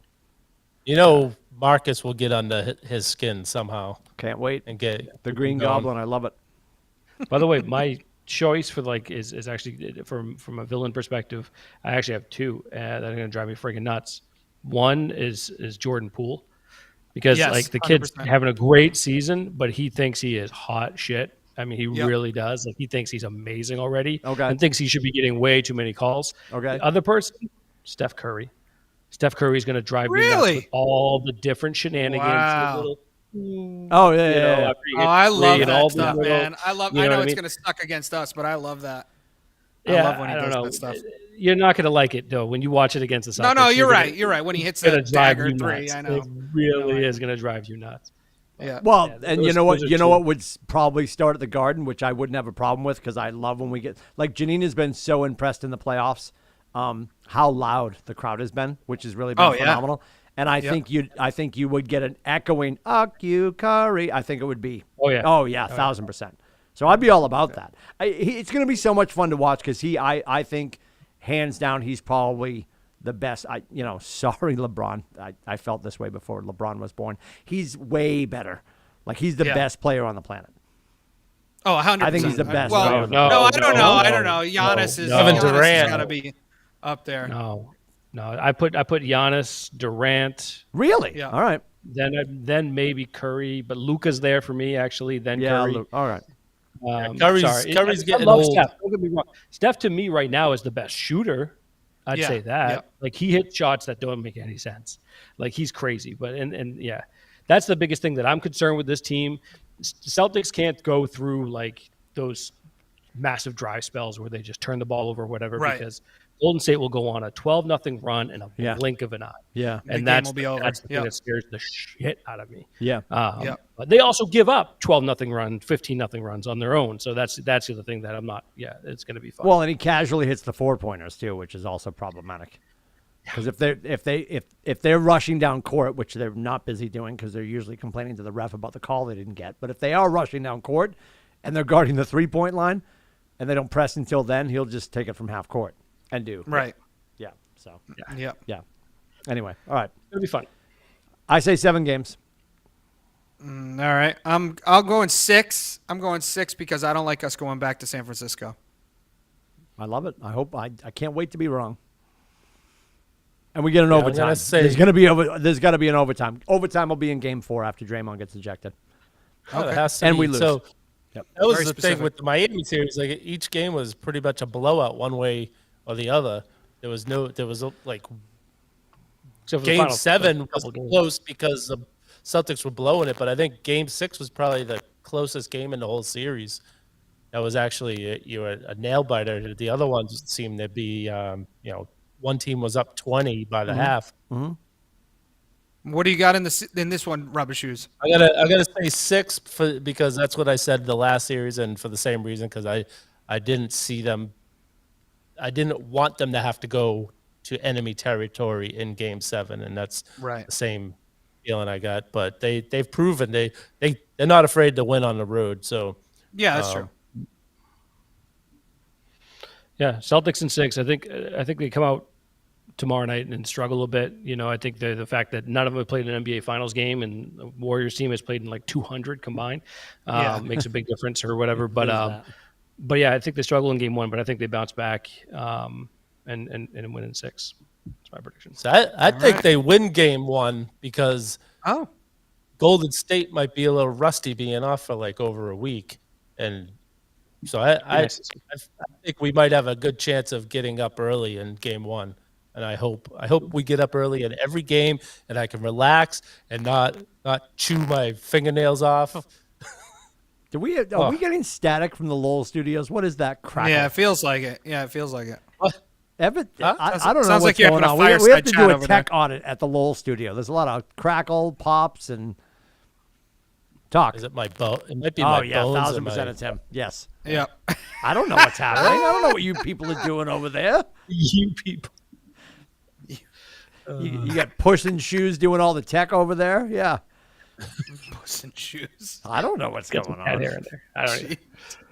You know, Marcus will get under his skin somehow Can't wait. and get The Green going. Goblin. I love it. By the way, my choice for is actually from a villain perspective. I actually have two that are going to drive me freaking nuts. One is Jordan Poole, because Yes, like the kid's 100%. having a great season, but he thinks he is hot shit. I mean, he Yep. really does. Like he thinks he's amazing already, Okay. and thinks he should be getting way too many calls. Okay. The other person, Steph Curry. Steph Curry is going to drive me nuts Really? with all the different shenanigans. Wow. The little, Oh yeah, you yeah, know, yeah. after he Oh, hits I three love and all that the stuff, little- man. I you know know what I it's mean? going to suck against us, but I love that. Yeah, I love when he don't does know. that stuff. You're not going to like it though when you watch it against the Celtics. No, you're gonna- right. You're right. When he hits It's gonna that drive dagger you three, nuts. I know. It really is going to drive you nuts. Yeah. Well, Yeah, and those- you know what? those are You know two. what would probably start at the Garden, which I wouldn't have a problem with because I love when we get like Janina's been so impressed in the playoffs, how loud the crowd has been, which has really been Oh, yeah. phenomenal. And I think you would get an echoing "Uck you Curry." I think it would be. Oh, yeah. 1,000%. So I'd be all about that. It's going to be so much fun to watch because I think hands down he's probably the best. Sorry LeBron. I felt this way before LeBron was born. He's way better. Like he's the Yeah. best player on the planet. Oh, 100%. I think he's the best. Well, player. no, I don't know. I don't know. Giannis is Kevin Giannis Durant. has got to be up there. No. I put Giannis, Durant, Really? Yeah. All right. then maybe Curry, but Luka's there for me actually. Then Yeah. Curry. All right. Curry's getting love old. Steph. Don't get me wrong. Steph to me right now is the best shooter. I'd Yeah, say that. yeah. Like he hits shots that don't make any sense. Like he's crazy. But and yeah, that's the biggest thing that I'm concerned with this team. Celtics can't go through like those massive drive spells where they just turn the ball over or whatever, Right. because Golden State will go on a 12-0 run in a Yeah. blink of an eye. Yeah. The And game that's will be over. that's the thing Yep. that scares the shit out of me. Yeah. Yep. But they also give up 12-0 run, 15-0 runs on their own. So that's the other thing that I'm not. Yeah, it's going to be fun. Well, and he casually hits the 4-pointers too, which is also problematic. Because if they're rushing down court, which they're not busy doing because they're usually complaining to the ref about the call they didn't get, but if they are rushing down court and they're guarding the 3-point line and they don't press until then, he'll just take it from half court and do. Right. Yeah. So Yeah. yeah. Anyway, all right. It'll be fun. I say 7 games. All right. I'll go in 6. I'm going 6 because I don't like us going back to San Francisco. I love it. I can't wait to be wrong. And we get an I'm overtime. gonna say- There's got to be an overtime. Overtime will be in game 4 after Draymond gets ejected. Oh, it has to And be. we lose. So Yep. that was Very the specific. thing with the Miami series. Like each game was pretty much a blowout one way or the other. There was like Except for the game final 7 was couple games. close because the Celtics were blowing it, but I think game 6 was probably the closest game in the whole series. That was actually a nail biter. The other ones seemed to be, one team was up 20 by the half. What do you got in this one, Rubber Shoes? I gotta say 6 because that's what I said the last series, and for the same reason because I didn't see them. I didn't want them to have to go to enemy territory in Game 7, and that's Right. the same feeling I got. But they've proven they're not afraid to win on the road. So Yeah, that's true. Yeah, Celtics in 6. I think they come out tomorrow night and struggle a bit. I think the fact that none of them have played an NBA Finals game and the Warriors team has played in like 200 combined makes a big difference or whatever. But yeah, I think they struggle in game 1, but I think they bounce back and win in 6. That's my prediction. So I think they win Game 1 because Oh, Golden State might be a little rusty being off for like over a week, and so I think we might have a good chance of getting up early in Game 1. And I hope we get up early in every game, and I can relax and not chew my fingernails off. Are we getting static from the Lowell studios? What is that crackle? yeah, it feels like it. Evan, Huh? I don't know Sounds what's like you're going having on. a We have fireside to chat do a over tech audit at the Lowell studio. There's a lot of crackle, pops, and talk. Is it my bone? It might be my bones. 1,000% it's him. Yes. Yeah. I don't know what's happening. I don't know what you people are doing over there. You people. You got Puss in Shoes doing all the tech over there. Yeah. Puss in Shoes. I don't know what's Got going some cat on. hair in there. I don't know.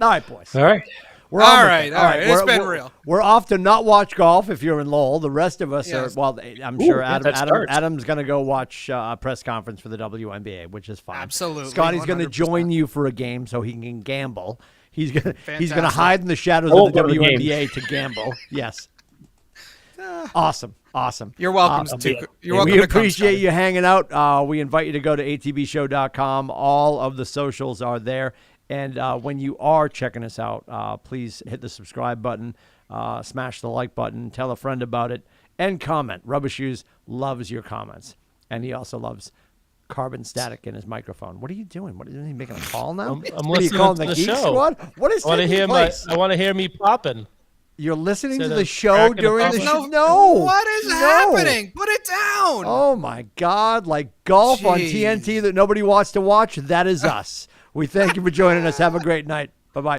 All right, boys. All right. We're All on with right, it. all right. It's been we're- real. We're off to not watch golf if you're in Lowell. The rest of us Yes. are. Well, I'm sure yeah, that starts. Adam's going to go watch a press conference for the WNBA, which is fine. Absolutely, Scotty's going to 100%. join you for a game so he can gamble. He's going to Fantastic. hide in the shadows I of won't the go to the WNBA to gamble. Yes. Awesome. You're welcome I'll to. be- You're welcome We to come, appreciate Scotty. you hanging out. We invite you to go to atbshow.com. All of the socials are there. And when you are checking us out, please hit the subscribe button, smash the like button, tell a friend about it, and comment. Rubber Shoes loves your comments. And he also loves carbon static in his microphone. What are you doing? What are you making a call now? I'm What are you listening calling to the the Geek show. Squad? What is I want to taking hear place? I want to hear me popping. You're listening to Instead the of show cracking a during the pop- show? No. What is No. happening? Put it down. Oh my God! Like golf on Jeez. TNT that nobody wants to watch. That is us. We thank you for joining us. Have a great night. Bye bye.